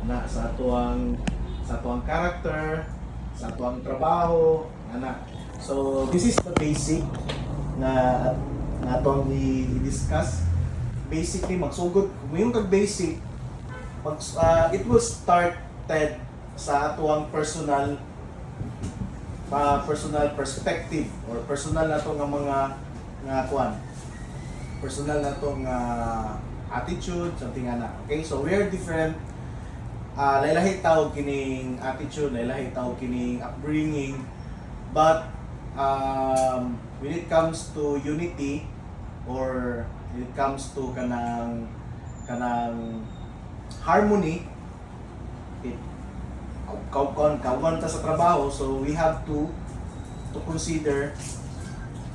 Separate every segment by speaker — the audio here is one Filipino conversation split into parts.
Speaker 1: na sa atuang character, sa atuang trabaho, ana. So this is the basic na atong i-discuss. Basically magsugod kung kag basic, it will started sa atuang personal perspective or personal na to nga mga personal na to nga attitude, something ana. Okay, so we are different. Lahi-lahi tawag kining attitude, lahi-lahi tawag kining upbringing, but when it comes to unity or when it comes to kanang harmony, kauban ta sa trabaho, so we have to consider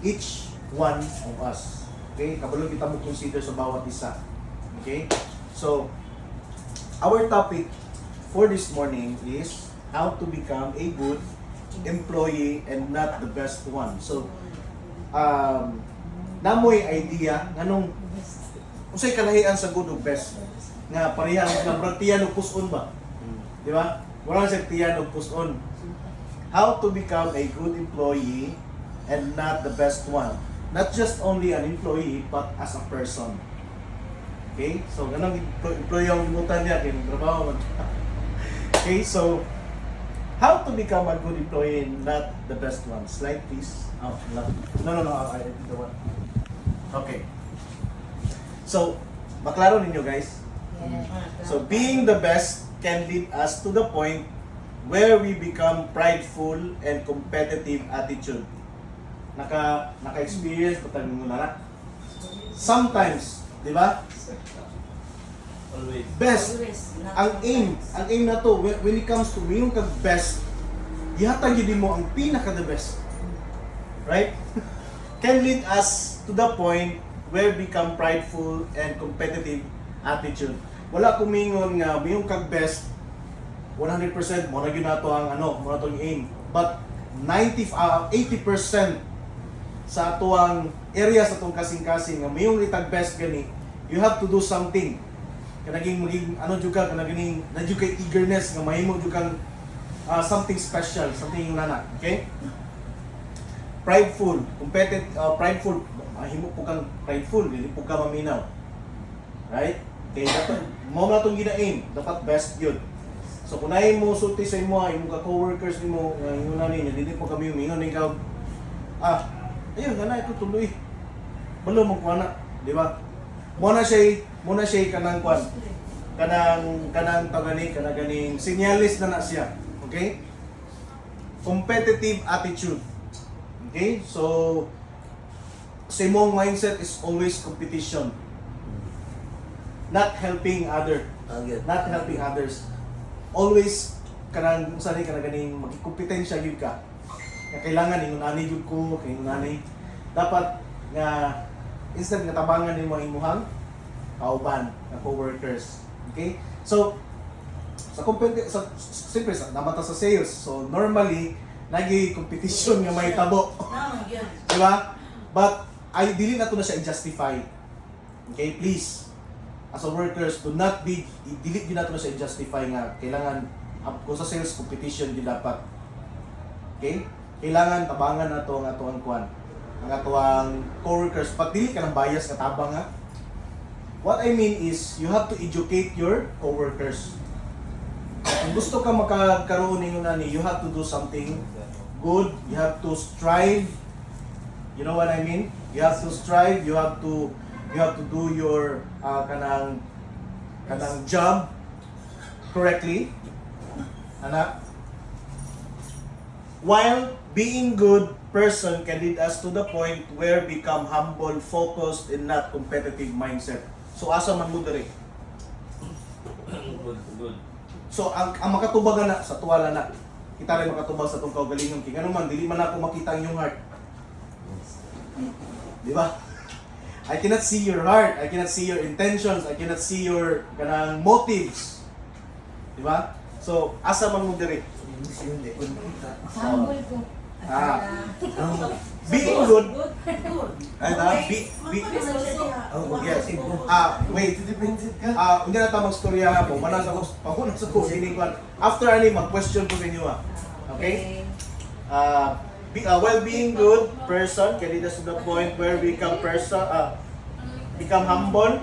Speaker 1: each one of us. Okay, kabalo kita mo consider sa bawat isa. Okay, so our topic for this morning is how to become a good employee and not the best one. So namoy idea nganong unsay kalahian sa good ug best nga parehang nga tiyan ug puson ba, di ba? Wala sa tiyan ug puson. How to become a good employee and not the best one, not just only an employee but as a person. Okay, so ganang employee ang imutan niya kay trabaho. Okay, so how to become a good employee and not the best one. Slide please. Oh, no, I did the one. Okay. So, maklaro ninyo guys. So, being the best can lead us to the point where we become prideful and competitive attitude. Naka-experience pa tayo na. Sometimes, di ba?
Speaker 2: Always.
Speaker 1: Best. Ang aim na to, when it comes to yung kag best, ihatag yun mo ang pinaka the best. Right? Can lead us to the point where become prideful and competitive attitude. Wala kumingon nga yung kag best 100% mo na gyud nato ang mo na to ang aim. But 80% sa atuang area sa atong kasing-kasing nga mayong itag best gani, you have to do something. Kanaging maging jud ka kanaging na jud kay eagerness nga mahimo jud kang something special, something nana, okay? Prideful, competitive, prideful, mahimo po kang prideful, dili po ka maminaw. Right? Kaya dapat mo na itong gina-aim, dapat best yun. So kung nahin mo sulti sa imo, yung ka-coworkers mo, yung nanin, hindi po kami humingon, ikaw, ayun, gana, ito tuloy. Balo mo kuha na, di ba? Muna siya kanang kwan, kanang tagani, kanang ganing sinyalis na siya. Okay? Competitive attitude. Okay? So, sa imong mindset is always competition. Not helping others. Always kanang usani kanang ganing magkompetensya gyud ka. Nga kailangan ingon ani gyud ko, kay ingon dapat nga instead nga tabangan nimo ang imuhang kauban, nga co-workers. Okay? So siyempre namata sa sales. So normally nagi competition nga may tabo. Di ba? But ay dili na to na siya i-justify. Okay, please. As a workers, do not be i-delete din nato na siya i-justify nga kailangan kung sa sales competition din dapat. Okay? Kailangan tabangan nato ang atuang kwan, ang atuang coworkers. Pag dili ka ng bias nga tabang nga. What I mean is you have to educate your coworkers. Kung gusto ka makakaroon ninyo nani, you have to do something good. You have to strive. You know what I mean? You have to strive. You have to do your kanang job correctly. Anak. While being good person can lead us to the point where become humble, focused, and not competitive mindset. So asa man mo diri?
Speaker 2: Good.
Speaker 1: So ang makatubag na sa tuwala na kita rin makatubag sa tong kaugalingon kay ngano man dili man ako makita ang iyong heart. Di ba? I cannot see your heart, I cannot see your intentions, I cannot see your kanang motives. Di ba? So asa man mo diri?
Speaker 3: Humble ko.
Speaker 1: Being good.
Speaker 3: Good.
Speaker 1: Ay, yes. Wait. Hindi na tamang storya mo. Manang sa pahunang sa sininguan. After ani mag-question ko sa inyo Okay? While being good person, can lead us to the point where we become humble,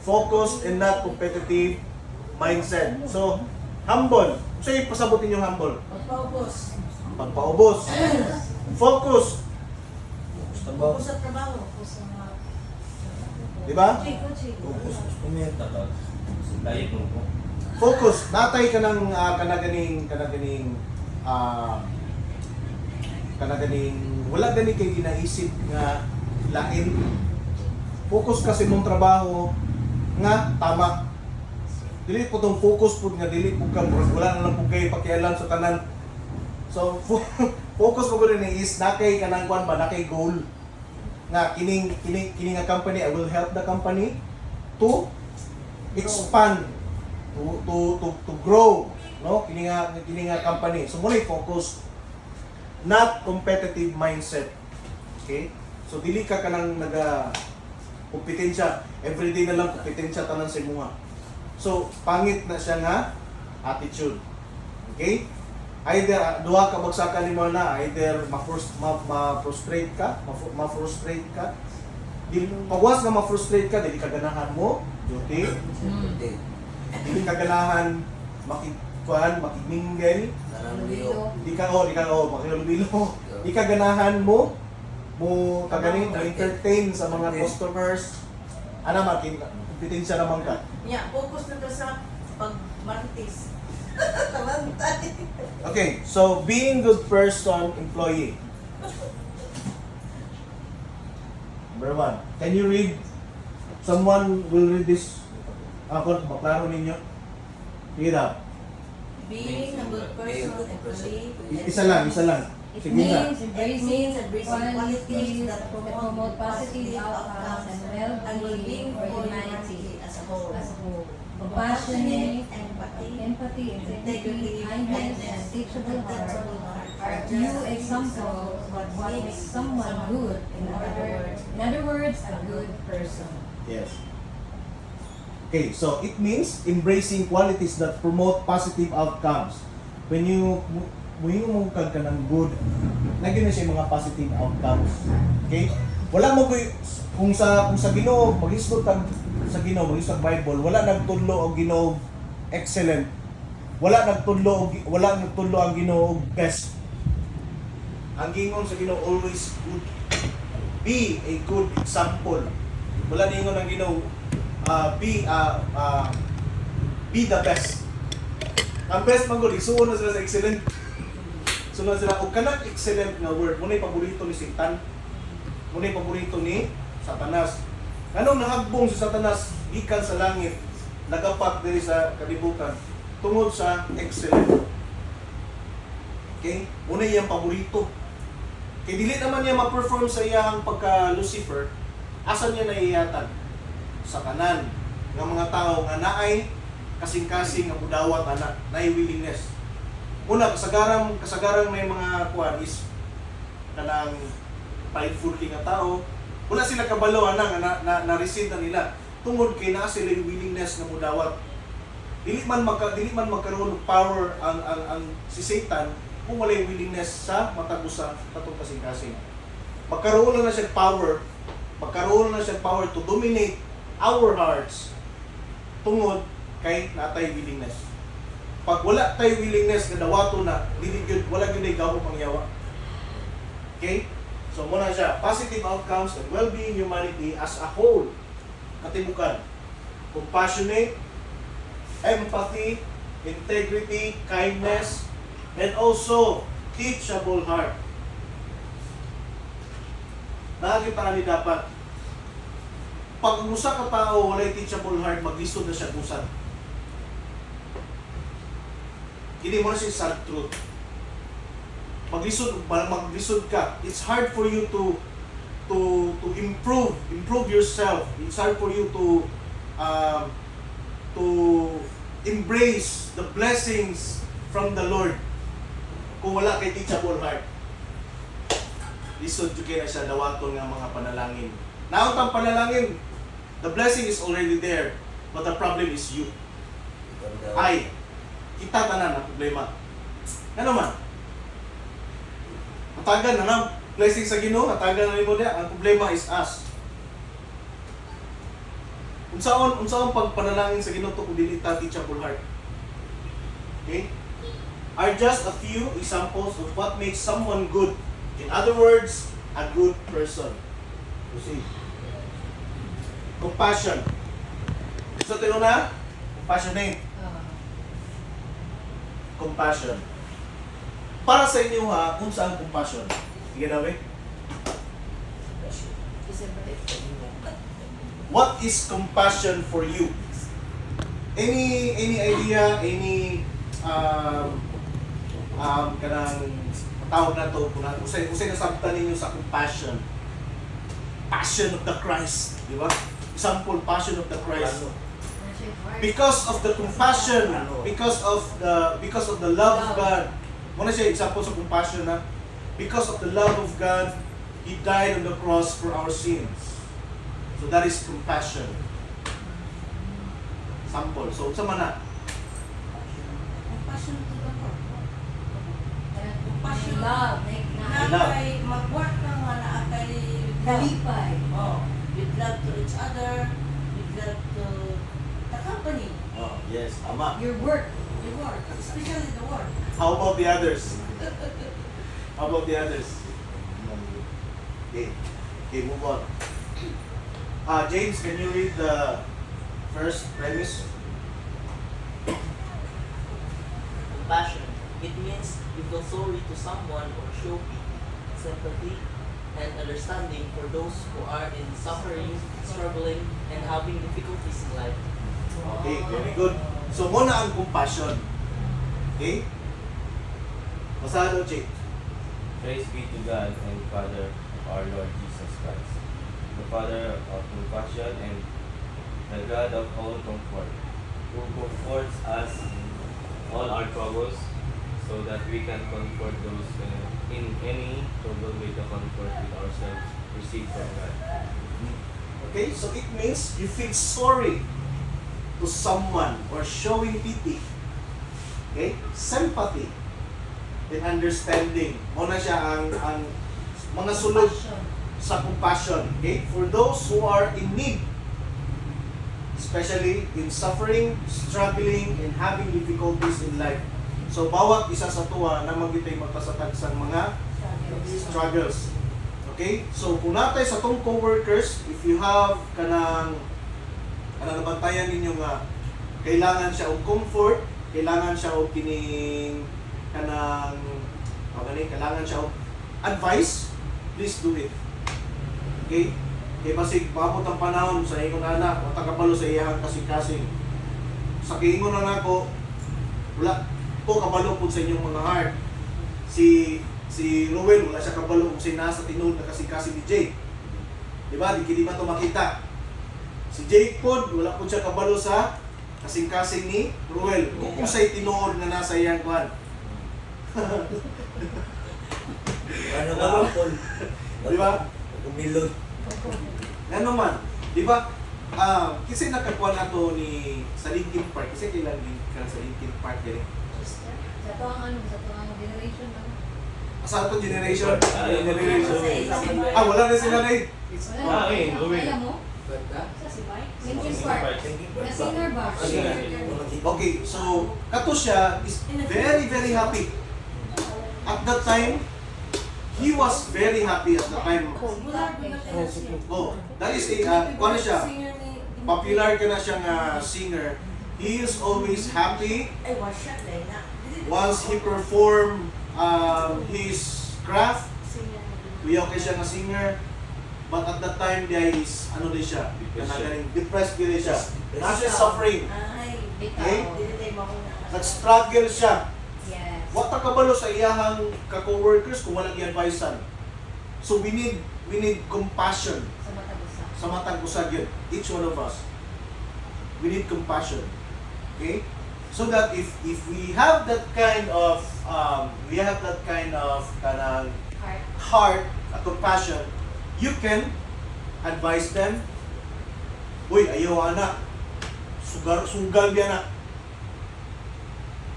Speaker 1: focused, and not competitive mindset. So, humble. Sa'yo pasabutin yung humble.
Speaker 3: Pagpaubos.
Speaker 1: Pagpaubos. Focus.
Speaker 3: Pagpaubos sa trabaho.
Speaker 1: Di ba?
Speaker 2: Focus. Kumita ka. Diet mo po.
Speaker 1: Focus. Natay ka ng wala gani kay ginaisip nga lain. Focus kasi mong trabaho nga tama. Dili po tong focus po nga dili po ka wala na lang po kayo pakialam sa tanan. So focus ko gud ni is nakay kanang kwan ba nakay goal nga kining nga company I will help the company to expand to grow, no, kini nga company. So muna focus, not competitive mindset. Okay, so dili ka kanang kompetensya everyday na lang kompetensya tanan sa imuha. So pangit na siya nga attitude. Okay, either duha ka bagsakan nimo na, either ma-frustrate ka, pagwas nga ma-frustrate ka, dili ka ganahan mo duty. Hindi ka ganahan makigmingle. Di ka makilubilo. Di ka ganahan mo entertain sa mga customers. Ano kompetensya naman ka.
Speaker 3: Yeah, focus na to sa pagmantis. Tabantay.
Speaker 1: Okay, so being good person, employee. Number 1. Can you read? Someone will read this. Ako, maklaro ninyo. Read up.
Speaker 3: Being a good person, employee.
Speaker 1: Isa lang.
Speaker 4: It
Speaker 1: Sige na.
Speaker 4: means embracing qualities that promote positive outcomes and well-being for humanity
Speaker 3: as a whole.
Speaker 4: Compassionate,
Speaker 3: empathy,
Speaker 4: empathy, integrity, kindness, and teachable heart are few examples of what makes someone good. In other words, a good person.
Speaker 1: Yes. Okay, so it means embracing qualities that promote positive outcomes. When you mungkag ka ng good, nagyan na siya mga positive outcomes. Okay? Wala mo kung sa Ginoo mag-isgot kag sa Ginoo, mag-isgot Bible, wala nagtudlo og Ginoo excellent. Wala nagtudlo ang Ginoo og best. Ang gingon sa Ginoo always good. Be a good example. Wala ningon ang Ginoo be the best. Ang best man gud isuon na sila sa excellent. Sunod sila og kanang excellent nga word mo nay paborito ni Satan. Mo nay paborito ni Satanas. Anong nahagbong si Satanas gikan sa langit nagapak diri sa kalibutan tungod sa excellent. Okay? Una iyang paborito. Kay dili naman niya ma-perform sa iyang pagka Lucifer, asa niya naiyatan? Sa kanan ng mga tao nga naay kasing-kasing nga mudawat ana, naay willingness. Una kasagaran may mga kuan is kanang prideful king nga tao. Wala sila kabalo ana nga na-receive na nila tungod kay naa sila yung willingness nga mudawat. Dili man magkaroon ng power ang si Satan kung wala yung willingness sa matagusa katong kasing-kasing. Magkaroon na siya power to dominate our hearts tungod kay natay willingness. Pag wala tay willingness nga dawato na dili gyud wala gyud ay gawo pangyawa. Okay? So muna siya positive outcomes and well-being humanity as a whole. Katibukan. Compassionate, empathy, integrity, kindness, and also teachable heart. Nakakita ni dapat pag usa ka tao walay teachable heart, maglisod na siya busan. Hindi mo na siya sad truth. Maglisod ka. It's hard for you to improve yourself. It's hard for you to embrace the blessings from the Lord kung wala kay teachable heart. lisod jud kay na siya dawaton nga mga panalangin. Naon tang panalangin? The blessing is already there, but the problem is you. Ay, kita tanan ang problema. Ano man? Hatagan na lang blessing sa Ginoo, hatagan na nimo diha. Ang problema is us. Unsaon pagpanalangin sa Ginoo kung dili ta teachable heart. Okay? Are just a few examples of what makes someone good. In other words, a good person. You see? Compassion. So, tino na? Compassionate. Compassion. Para sa inyo ha, kung saan compassion? Sige na, we? What is compassion for you? Any idea, any kanang tawag na to, kung usay nasabtan ninyo sa compassion. Passion of the Christ, di ba? Example, passion of the Christ. Because of the compassion, because of the love of God. Muna siya example sa compassion na because of the love of God, He died on the cross for our sins. So that is compassion. Sample. So sa mana?
Speaker 3: Compassion to the Lord.
Speaker 4: Love.
Speaker 3: Na kay mag-work na nga na kay
Speaker 4: Kalipay.
Speaker 3: Oh, with love to each other, with love to the company,
Speaker 1: Oh, yes, ama.
Speaker 4: Your work.
Speaker 3: the work, especially the work.
Speaker 1: How about the others? How about the others? Okay, move on. James, can you read the first premise?
Speaker 5: Compassion. It means you feel sorry to someone or show pity, sympathy, and understanding for those who are in suffering, struggling, and having difficulties in life.
Speaker 1: Okay, very good. So, muna ang compassion. Okay? Masado, Jake.
Speaker 2: Praise be to God and Father of our Lord Jesus Christ, the Father of compassion and the God of all comfort, who comforts us in all our troubles, so that we can comfort those in any trouble with the comfort with ourselves received from God.
Speaker 1: Okay, so it means you feel sorry to someone or showing pity. Okay? Sympathy and understanding. Muna siya ang mga sulod sa compassion. Okay? For those who are in need, especially in suffering, struggling, and having difficulties in life. So, bawat isa sa tuwa na magitay magpasatag sa mga struggles. Okay? So, kung natay sa tong co-workers, if you have kanang nabantayan ninyo nga kailangan siya og comfort, kailangan siya og kining kanang kailangan siya og advice, please do it. Okay? Kaya basig maabot ang panahon sa ingon anak, wata kabalo sa iyang kasing-kasing. Sa kiingon na nako, wala ko kabalo pud sa inyong mga heart. Si Ruel wala siya kabalo kung nasa tinuod na kasing-kasing ni Jake. Di ba? Di man to makita. Si Jake pod wala pud siya kabalo sa kasing-kasing ni Ruel. Kung sa'y tinuod na nasa iyang kwan.
Speaker 6: Ano ba apple?
Speaker 1: Di ba?
Speaker 6: Umilot.
Speaker 1: Ano man, di ba? Kasi nakakuha na to ni sa Linkin Park. Kasi kailan din ka sa Linkin Park din.
Speaker 4: Sa to ang generation lang.
Speaker 1: Sa itong generation.
Speaker 2: Generation.
Speaker 1: Wala na sila na
Speaker 2: Ruel.
Speaker 4: Alam mo?
Speaker 6: Ganda.
Speaker 4: Sa si Mike? Linkin Park. Na singer ba?
Speaker 1: Okay, so kato siya is very very happy. At that time, he was very happy at the time. Oh, that is ano siya, popular ka na siyang singer. He is always happy
Speaker 3: Ay, wasya dahil na.
Speaker 1: once he perform his craft. Kuya okay siya nga singer. But at that time, there is, ano din siya, depressed din siya. Na siya suffering.
Speaker 3: Ay,
Speaker 1: Okay?
Speaker 3: dili tayo mauna.
Speaker 1: Nag-struggle siya.
Speaker 4: Yes.
Speaker 1: Wata kabalo sa iyahang ka-coworkers kung walang i-advisean. So we need compassion
Speaker 4: Sa matagusa.
Speaker 1: sa matang usag yun. Each one of us. We need compassion. Okay? So that if we have that kind of kanang
Speaker 4: Heart.
Speaker 1: heart a compassion, you can advise them, uy, ayaw anak, sugal biya na.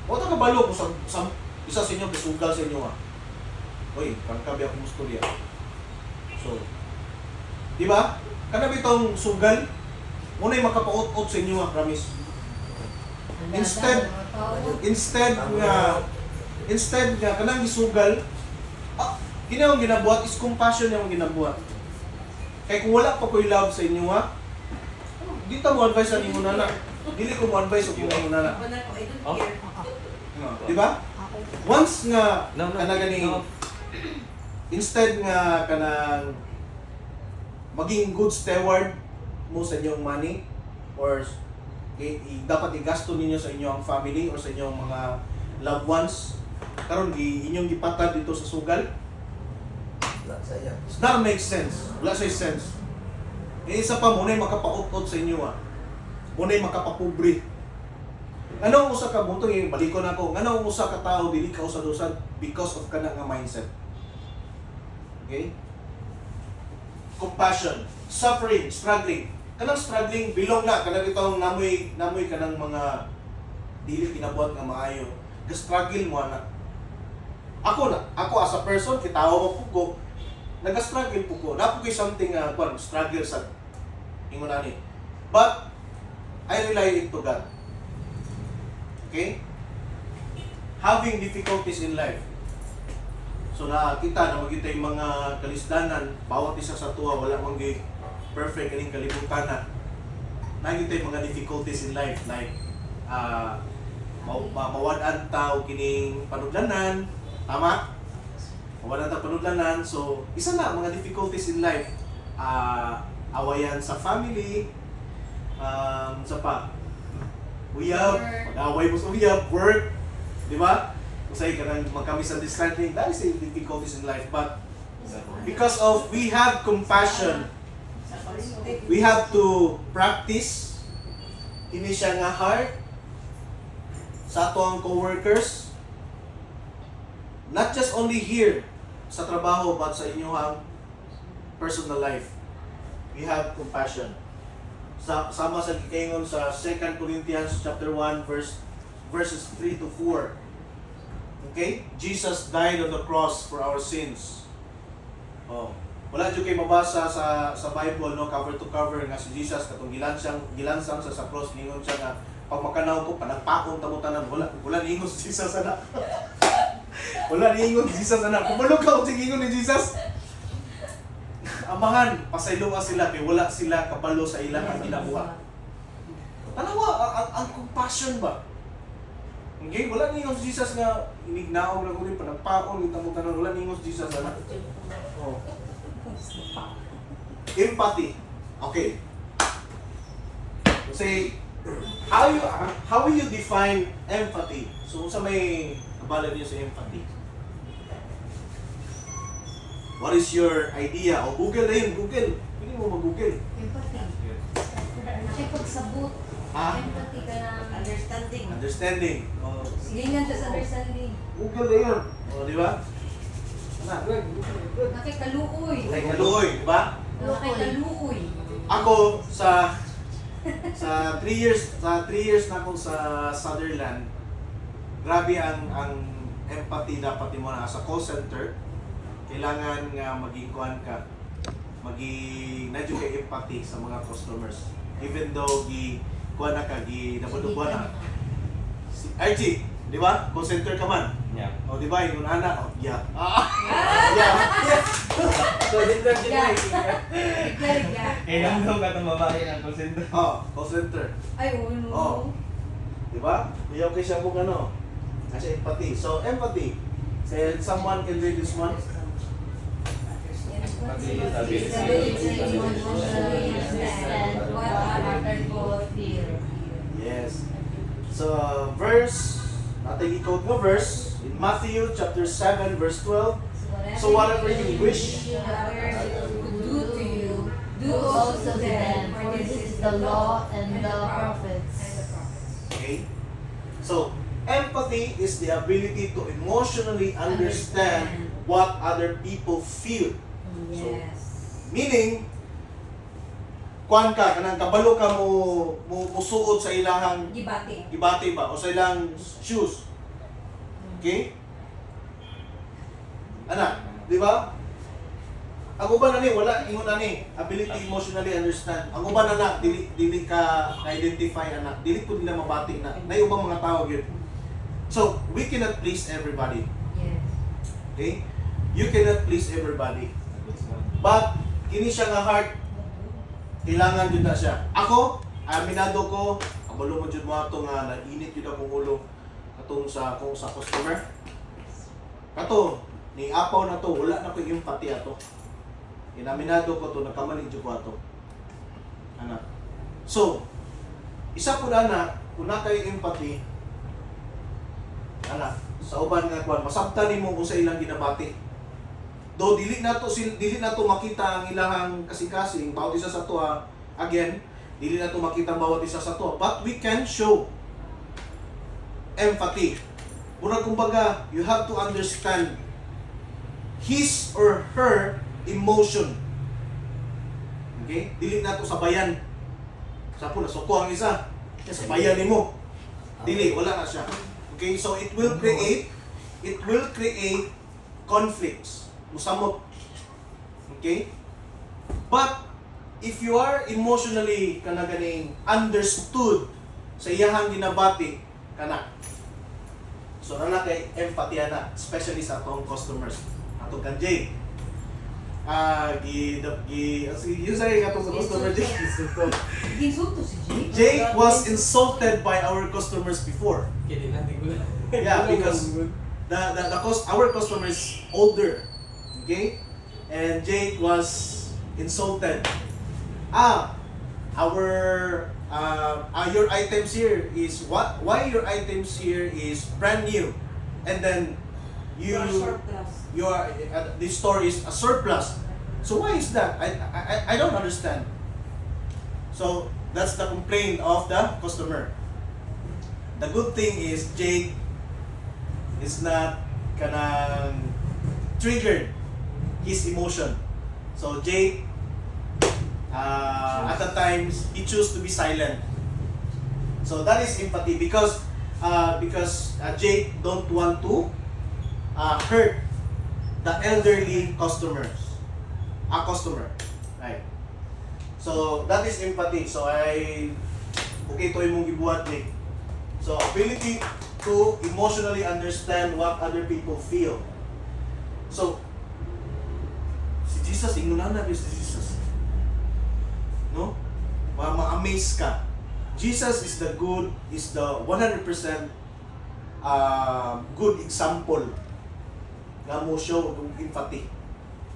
Speaker 1: Wala ka balo kung sa isa sa inyo, sugal sa inyo ha. Uy, kangkabi ako musturya. So, di ba? Kanabi itong sugal, muna yung makapaot-ot sa inyo ha, promise. Instead nga kanang gisugal, kinang ginabuhat is compassion yung ginabuhat. Kaya kung wala pa ko'y love sa inyo ha, di ta mo advice sa inyo nana. Dili ko mo advice sa inyo nana.
Speaker 3: I don't care.
Speaker 1: Di ba? Once nga kanang gani, instead nga kanang maging good steward mo sa inyong money or dapat igasto ninyo sa inyong family or sa inyong mga loved ones, karon inyong gipatad dito sa sugal,
Speaker 6: Wala saya.
Speaker 1: it's not make sense. Wala siya sense. Isa pa, muna yung makapaot-ot sa inyo ha. Muna yung makapapobre. Anong usa ka, buntong yung balikon ako, anong usa ka tao, dili ka usad-usad because of ka nga mindset. Okay? Compassion, suffering, struggling. Kanang struggling, bilong na, kanang itong namoy kanang mga dili kinabuhat nga maayo. Ga-struggle mo na. Ako as a person, kitawa mo po ko, nag-struggle po ko. Napo ko'y something struggle sa ingon ani. But, I rely it to God. Okay? Having difficulties in life. So nakita na magita yung mga kalisdanan, bawat isa sa tuwa, wala mang perfect kaning kalibutan na. Nakita yung mga difficulties in life, like mawad-an tao kining panudlanan, tama? Mawad-an tao panudlanan, so isa na mga difficulties in life. Awayan sa family, sa pa, uyab, pag-away mo sa uyab, work, di ba? Usay ka nang magka-misunderstanding, that is the difficulties in life. But because of we have compassion, we have to practice ini siya nga heart sa atong co-workers, not just only here sa trabaho but sa inyong personal life. We have compassion. Sama sa gikaingon sa 2 Corinthians chapter 1 verses 3 to 4. Okay? Jesus died on the cross for our sins. Oh. Wala dyo kayo mabasa sa Bible, no, cover to cover nga si Jesus katong gilansang sa cross, ningon siya nga pag makanaw ko panagpaon tamutan wala ningon si Jesus ana. Wala ningon si Jesus ana. Kumalo ka og ingon ni Jesus. Amahan, pasayloa sila kay wala sila kabalo sa ilang ginabuhat. Tanawa ang compassion ba? Okay, wala ningon si Jesus nga inignaog lang uli panagpaon tamutan wala ningon si Jesus ana. Oh. Empathy. Okay. Say, how will you define empathy? So, sa may kabalad niyo sa empathy? What is your idea? O Google na yun, Google. Pwede mo mag-Google.
Speaker 4: Empathy. Kasi pagsabot, empathy ka na.
Speaker 3: Understanding.
Speaker 1: Understanding. O,
Speaker 4: Silingan ka sa understanding.
Speaker 1: Google na yun. O, di ba?
Speaker 4: Nakikaluoy.
Speaker 1: Ay, kaluoy, di ba?
Speaker 4: Nakikaluoy.
Speaker 1: Ako sa 3 years na ako sa Sutherland, grabe ang empathy dapat mo na sa call center. Kailangan nga maging kuan ka, medyo kay empathy sa mga customers. Even though kuan na ka, nabudubuan na. Si RG, di ba? Call center ka man.
Speaker 2: Yeah.
Speaker 1: O di ba, yung anak, yeah.
Speaker 2: So, dito lang
Speaker 4: Yeah.
Speaker 2: siya.
Speaker 4: Bigla-bigla.
Speaker 2: Kailan daw ka itong babae ng consent?
Speaker 1: Call center.
Speaker 4: Ay, no.
Speaker 1: Oh. Di ba? Iyaw kayo siya kung ano. Kasi empathy. So, empathy. Say, someone can read this one.
Speaker 4: Empathy is the ability to emotionally understand what other people feel.
Speaker 1: Yes. So, natin i-quote mo verse, in Matthew chapter 7, verse 12. So whatever you wish,
Speaker 4: others to do to you, do also to them, for this is the law and the prophets.
Speaker 1: okay? So, empathy is the ability to emotionally understand what other people feel.
Speaker 4: Yes.
Speaker 1: Meaning, kuan ka, kanang kabalo ka mo suot sa ilahang
Speaker 4: Gibati.
Speaker 1: gibati ba o sa ilang shoes. Okay? Ana, di ba? Ang uban na ni wala ingon na ni ability emotionally understand. Ang uban na dili ka identify anak. Dili ko nila mabati na. Nay ubang mga tao gyud. So, we cannot please everybody.
Speaker 4: Yes.
Speaker 1: Okay? You cannot please everybody. But kini siya nga heart kailangan jud na siya. Ako, aminado ko, kabalo mo jud mo ato nga nag-init jud akong ulo atong sa customer. Kato, ni apaw na to, wala na ko empathy ato. Inaminado ko to, nagkamalig jud ko ato. Ana. So, isa po na una kay empathy. Ana, sa uban nga kwan, masabtan nimo kung sa ilang ginabati. Do dili na to makita ang ilahang kasing-kasing bawat isa sa to again, dili na to makita ang bawat isa sa to, but we can show empathy. Murag kumbaga, you have to understand his or her emotion. Okay? Dili na to sabayan. Sapo na suko ang isa. Sabayan nimo. Dili, wala na siya. Okay? So it will create conflicts. Musamot. Okay? But if you are emotionally kanaganing understood sa iyahang ginabati kana. So na kay empathy na, especially sa atong customers. Atong kanjay. Yun sa atong customer Jay.
Speaker 4: Insulto si Jay.
Speaker 1: Jay was insulted by our customers before.
Speaker 5: Kaya natin ko lang.
Speaker 1: Yeah, because our customer is older. Okay? And Jake was insulted. Your items here is what? Why your items here is brand new, and then this store is a surplus. So why is that? I don't understand. So that's the complaint of the customer. The good thing is Jake is not kanang triggered his emotion. So Jake, at the times, he chose to be silent. So that is empathy because Jake don't want to hurt the elderly customer, right? So that is empathy. So okay to imong gibuhat Jake. So ability to emotionally understand what other people feel. So si Jesus, ingunana si Jesus. No? Ma-amaze ka. Jesus is the 100% good example nga mo show ng empathy.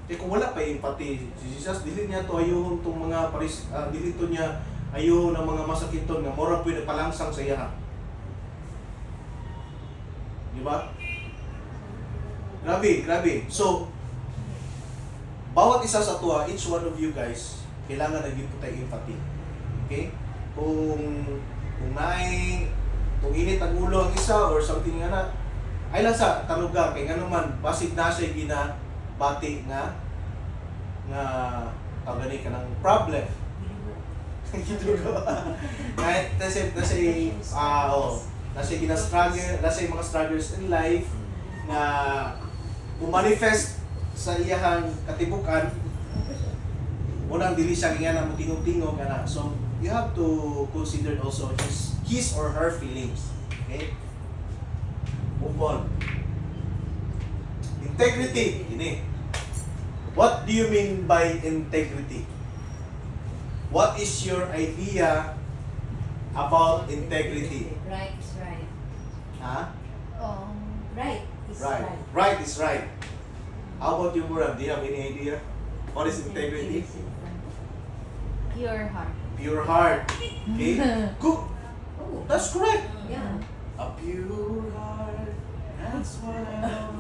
Speaker 1: Kaya kung wala pa empathy si Jesus, dili niya to ayuhon tong mga dili to niya ayuhon ng mga masakiton nga mura pwede palangsang sa iya. Di ba? Grabe. So, bawat isa sa tuwa, each one of you guys, kailangan naging po tayo empathy. Okay? Kung init ang ulo ang isa or something nga na, ay lang sa talugang, kaya nga naman, basig na siya ginabati nga pagani ka ng problem. Kahit nasa mga struggles in life na bumanifest sa iyahang katibukan, unang dili siya nga na tingog-tingog ana. So you have to consider also his or her feelings. Okay? Move on. Integrity. Ini. What do you mean by integrity? What is your idea about integrity?
Speaker 4: Right is right.
Speaker 1: Huh?
Speaker 4: Right is
Speaker 1: Right.
Speaker 4: right.
Speaker 1: Right is right. How about you, Muram? Do you have any idea? What is integrity?
Speaker 7: Pure heart.
Speaker 1: Pure heart. Okay? Good.
Speaker 4: Oh,
Speaker 1: That's correct.
Speaker 4: yeah.
Speaker 1: A pure heart. That's what I'm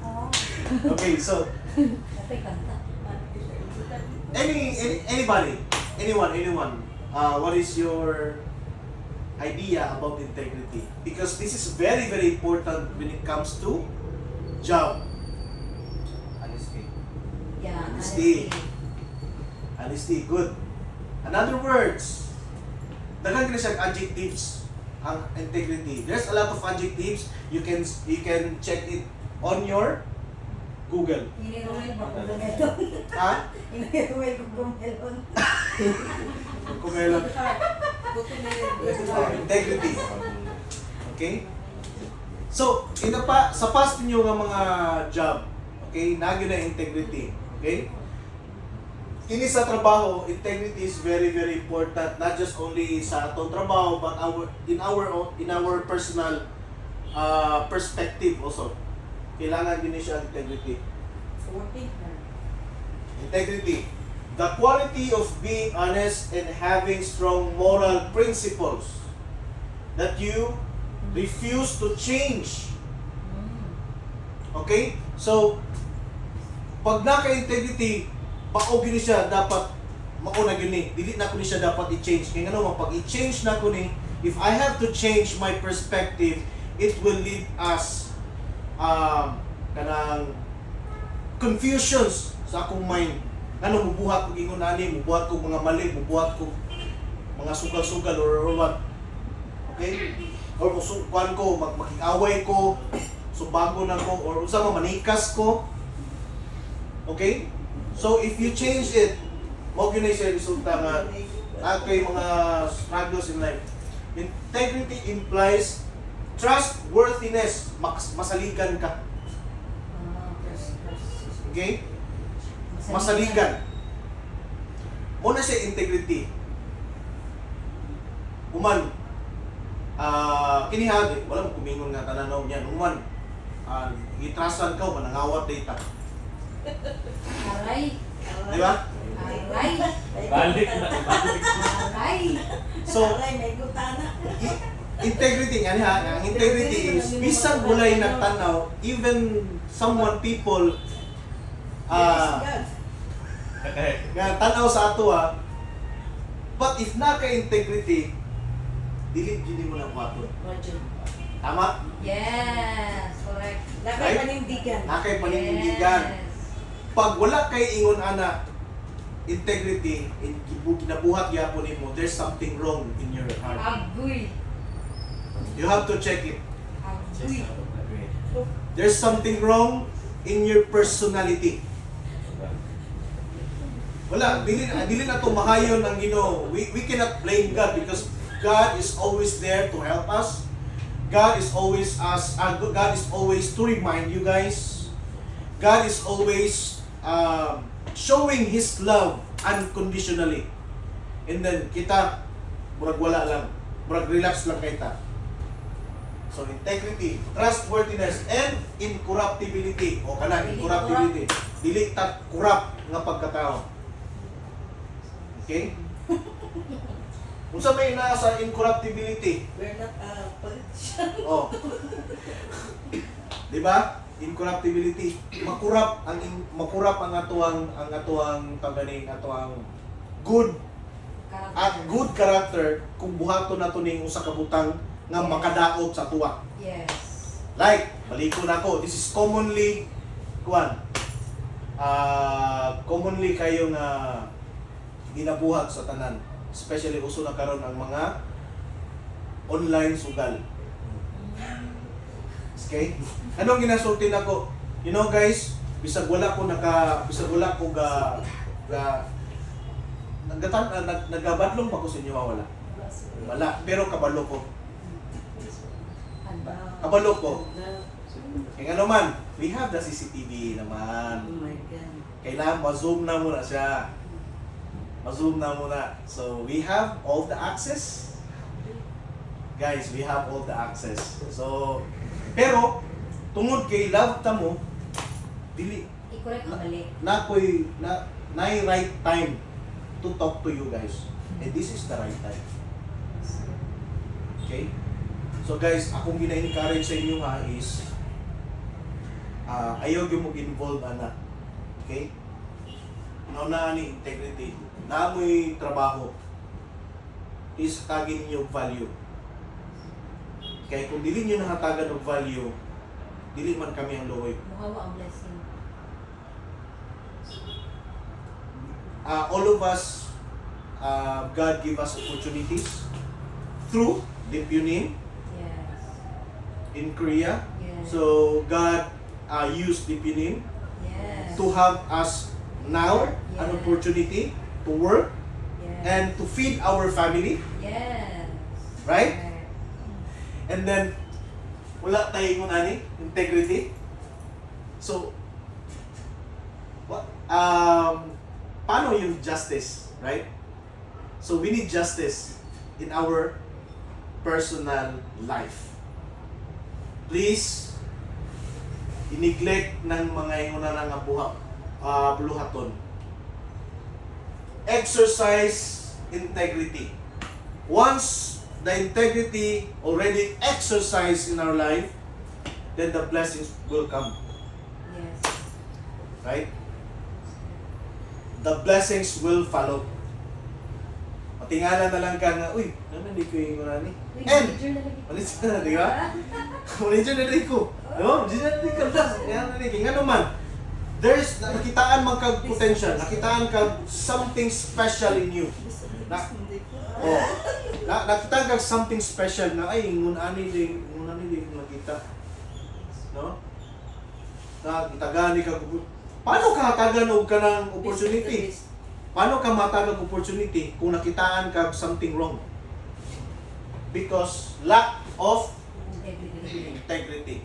Speaker 1: for. Okay, so
Speaker 4: Dapat kanta.
Speaker 1: anyone, what is your idea about integrity? Because this is very, very important when it comes to job.
Speaker 2: Honesty.
Speaker 4: Yeah.
Speaker 1: Honesty. Honesty, good. Another words, daghan kini siya adjectives ang integrity. There's a lot of adjectives. You can check it on your Google.
Speaker 3: Iniruwil ba kung gumelon?
Speaker 1: Ha?
Speaker 3: Iniruwil kung gumelon.
Speaker 1: Kumelon.
Speaker 3: Gumelon.
Speaker 1: Integrity. Okay? So, sa past niyo nga mga job, okay, nagyo na integrity. Okay? Kini sa trabaho, integrity is very very important, not just only sa atong trabaho but in our personal perspective also. Kailangan din siya ang integrity.
Speaker 3: 40.
Speaker 1: Integrity, the quality of being honest and having strong moral principles that you refuse to change. Okay? So, pag naka-integrity, paog ni siya dapat mauna gini. Dili na ko ni siya dapat i-change. Kaya ano, pag i-change na ko ni, if I have to change my perspective, it will lead us kanang confusions sa akong mind. Ano, mubuhat ko ingon ani, mubuhat ko mga mali, mubuhat ko mga sugal-sugal or what. Okay? Or kuan ko, makikaway ko, subago na ko, or unsa man manikas ko. Okay? So if you change it, mo gyud siya resulta nga okay mga struggles in life. Integrity implies trustworthiness, masaligan ka. Okay? Masaligan. Una siya integrity. Human, kinihag, wala mo kumingon nga tananaw niya. Human, gitrasan ka, manangawat data.
Speaker 4: Aray.
Speaker 1: Di ba?
Speaker 4: Aray.
Speaker 2: Balik na.
Speaker 4: Aray.
Speaker 1: So,
Speaker 3: Aray, may gutana.
Speaker 1: integrity, nga niya, ang integrity is, bisag walay nagtanaw, even someone people, nga tanaw sa ato but if naka-integrity, dili gyud mo na kwato.
Speaker 3: Roger.
Speaker 1: Tama?
Speaker 4: Yes, correct.
Speaker 3: Nakay
Speaker 1: Right?
Speaker 3: panindigan.
Speaker 1: Nakay panindigan.
Speaker 4: Yes.
Speaker 1: Pag wala kay ingon ana integrity, kinabuhat gyapon nimo, there's something wrong in your heart.
Speaker 4: Agoy.
Speaker 1: You have to check it.
Speaker 4: Agoy.
Speaker 1: There's something wrong in your personality. Wala, dili na to mahayon ang Ginoo. We cannot blame God because God is always there to help us. God is always to remind you guys. God is always showing His love unconditionally. And then kita murag wala lang, murag relax lang kita. So integrity, trustworthiness, and incorruptibility. O kana incorruptibility. Dili ta corrupt nga pagkatao. Okay? Unsa may naa sa incorruptibility?
Speaker 3: We're not a politician.
Speaker 1: Oh. 'Di ba? Incorruptibility. Makurap ang atuang taganing atuang good good character kung buhaton nato ning usa ka butang nga makadaot sa tuwa.
Speaker 4: Yes.
Speaker 1: Like, baliko na ko. This is commonly commonly kayo nga ginabuhat sa tanan. Especially uso na karon ang mga online sugal. Okay? Anong ginasulti nako? You know guys, bisag wala ko nagabadlong pa ko sa inyo wala. Wala, pero kabalo ko. Kabalo ko. Kaya ano man, we have the CCTV naman.
Speaker 3: Oh my God.
Speaker 1: Kailangan ma-zoom na muna siya. Ma-zoom na muna. So, we have all the access. Guys, we have all the access. So, pero, tungod kay love ta mo, dili,
Speaker 4: I-correct ang mali.
Speaker 1: na right time to talk to you guys. And this is the right time. Okay? So guys, akong gina-encourage sa inyo is ayaw yung mag-involve anak. Okay? Naunaan ni integrity. Naamoy trabaho. Is hatagin niyo value. Kaya kung dili niyo nahatagan ng value, dili man kami ang luoy.
Speaker 4: Muhawa ang blessing.
Speaker 1: all of us, God give us opportunities through Lipunin
Speaker 4: Yes.
Speaker 1: in Korea.
Speaker 4: Yes.
Speaker 1: So God used Lipunin
Speaker 4: Yes.
Speaker 1: to have us now an
Speaker 4: Yes.
Speaker 1: opportunity to work
Speaker 4: Yes.
Speaker 1: and to feed our family,
Speaker 4: Yes.
Speaker 1: right? And then wala tayong ani integrity. So what paano yung justice, right? So we need justice in our personal life. Please i-neglect ng mga inguna nga buluhaton. Exercise integrity. Once the integrity already exercised in our life, then the blessings will come,
Speaker 4: Yes.
Speaker 1: right? The blessings will follow. Matingala na lang ka nga, uy, naman di ko yung ni.
Speaker 4: Wait,
Speaker 1: And,
Speaker 4: picture na lagi.
Speaker 1: malit na, di ba? Malit na rin ko. No? Di na rin ka lang. Yan na rin. Nga naman, there's, nakitaan man kag potential, nakitaan kag something special in you. Na, oh, nakitaan kag something special na, ay, ngunani din makita. No? Na, itagani kag, paano ka hatagan og kanang opportunity? Paano ka matagag opportunity kung nakitaan kag something wrong? Because lack of integrity.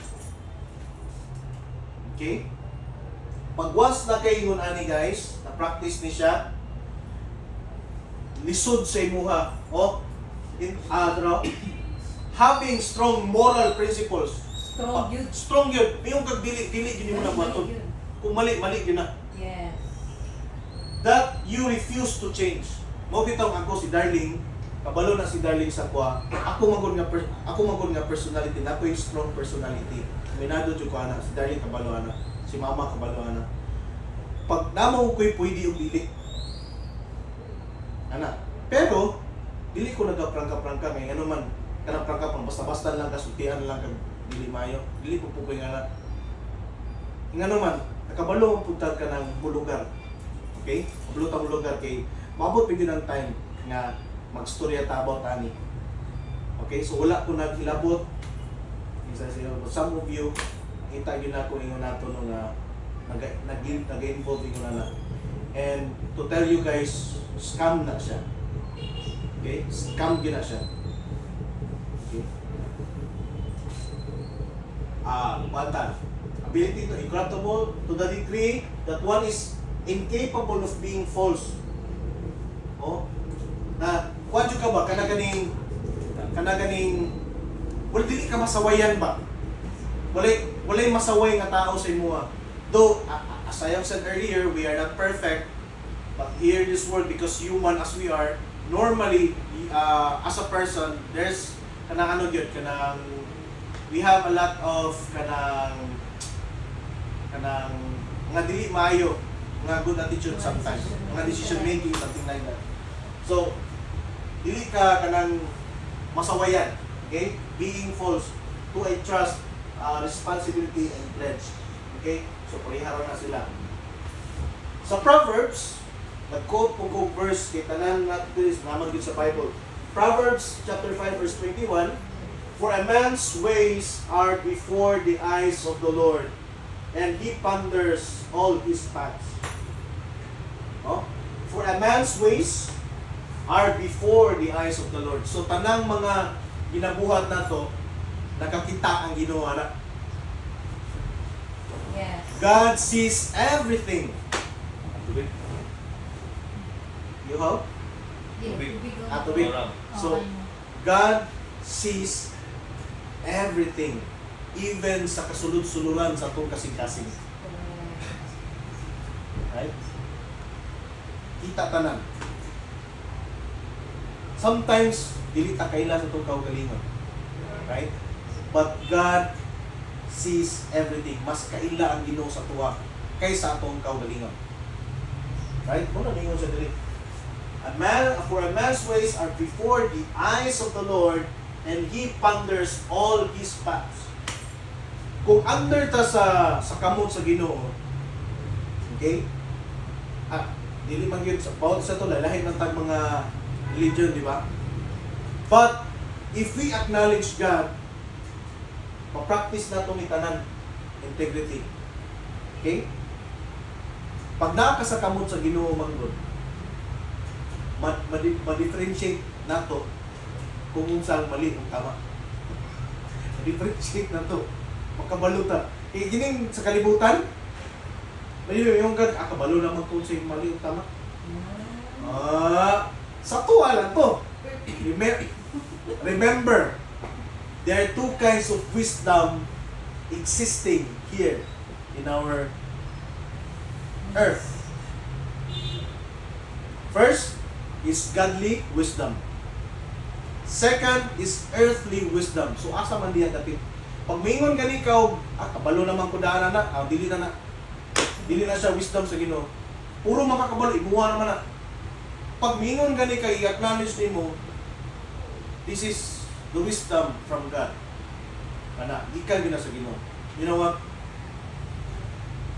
Speaker 1: Okay? Pag once na kayo ani guys, na-practice ni siya, lisod sa imuha. O, having strong moral principles.
Speaker 4: Strong youth.
Speaker 1: Strong yun. Mayong kag dili gini mo na buhaton. Kung mali yun na.
Speaker 4: Yes.
Speaker 1: That you refuse to change. Mo bitong ako si Darling, kabalo na si Darling sa kuha. Ako magud nga personality, na ako yung strong personality. Minado jud ko ana, si Darling kabalo ana, si Mama kabalo ana. Pag namo ko'y pwede og dili. Ana. Pero dili ko nagaprangka-prangka kay ano man, kanang prangka pang basta-basta lang kasultian lang kag dili mayo. Dili po ko'y ngana. Ngano man, nakabalo pud ka ng lugar. Okay? Bulutang lugar kay maabot pigid ang time nga magstorya ta about ani. Okay? So wala ko naghilabot. Isa sila, but some of you kita gyud na ko ingon nato no nga nag-involve ingon na. And to tell you guys, scam na siya. Okay? Scam gyud na siya. Okay? Bata. Ability to incorruptible to the degree that one is incapable of being false. Oh, na kuan ka ba kana ganing wala dili ka masawayan ba? Wala masaway nga tao sa imuha. Though as I have said earlier, we are not perfect, but here in this world, because human as we are, normally as a person, there's kanang we have a lot of kanang nga dili maayo nga good attitude sometimes, mga decision making, something like that. So, dili ka kanang masawayan, okay? Being false to a trust, responsibility, and pledge. Okay? So, parihara na sila. Sa Proverbs, nag-quote kong verse kay tanan natin is naman din sa Bible. Proverbs chapter 5 verse 21, "For a man's ways are before the eyes of the Lord, and he ponders all his paths." Oh? For a man's ways are before the eyes of the Lord. So tanang mga ginabuhat nato nakakita ang Ginoo ana.
Speaker 4: Yes.
Speaker 1: God sees everything. You have?
Speaker 2: Tubig.
Speaker 1: Tubig. So God sees everything, even sa kasulod-suluran sa atong kasing-kasing. Right? Kita tanan. Sometimes dili ta kaila sa atong kaugalingon. Right? But God sees everything. Mas kaila ang Ginoo sa tuwa kaysa atong kaugalingon. Right? Muna ningon siya dili. For a man's ways are before the eyes of the Lord, and he ponders all his paths. Kung under ta sa kamot sa Ginoo, okay? dili man yun sa bawat sa to lahi ng tag mga religion, di ba? But if we acknowledge God, pa-practice na itong itanan integrity. Okay? Pag naa ka sa kamot sa Ginoo manggod, ma-differentiate na to kung unsang mali o tama. Ma-differentiate na to. Magkabalutan. Gining sa kalibutan, may yung kabalo naman kung sa mali o tama. Sa tuwa lang to. Remember, there are two kinds of wisdom existing here in our earth. First is godly wisdom. Second is earthly wisdom. So asa man diyan dapit. Pag mingon gani ka, kabalo naman ko daan na, dili na siya wisdom sa Ginoo. Puro makakabalo, ibuwa naman na. Pag mingon gani ka, i-acknowledge nimo, this is the wisdom from God. Kana, gikan gina sa Ginoo. You know what?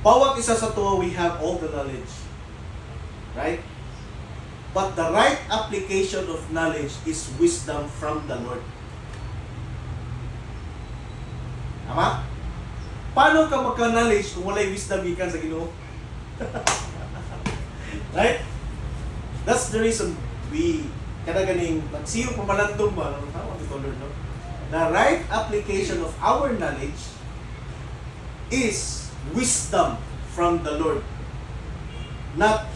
Speaker 1: Bawat isa sa to, we have all the knowledge. Right? But the right application of knowledge is wisdom from the Lord. Tama? Paano ka magka-knowledge kung walay wisdom gikan sa Ginoo? Right? That's the reason we kada ganing nagsiyo pamalandong ba tama dito Lord, no? The right application of our knowledge is wisdom from the Lord. Not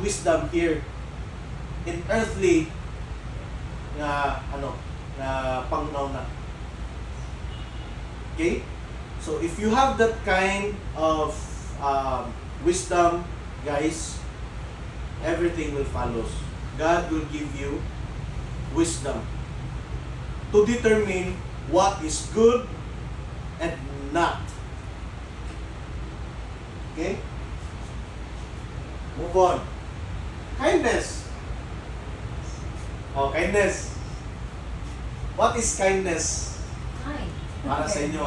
Speaker 1: wisdom here in earthly na pangunaw na. Okay? So if you have that kind of wisdom, guys, everything will follow. God will give you wisdom to determine what is good and not. Okay? Move on. Kindness. Kindness. What is kindness?
Speaker 4: Hi.
Speaker 1: Para sa inyo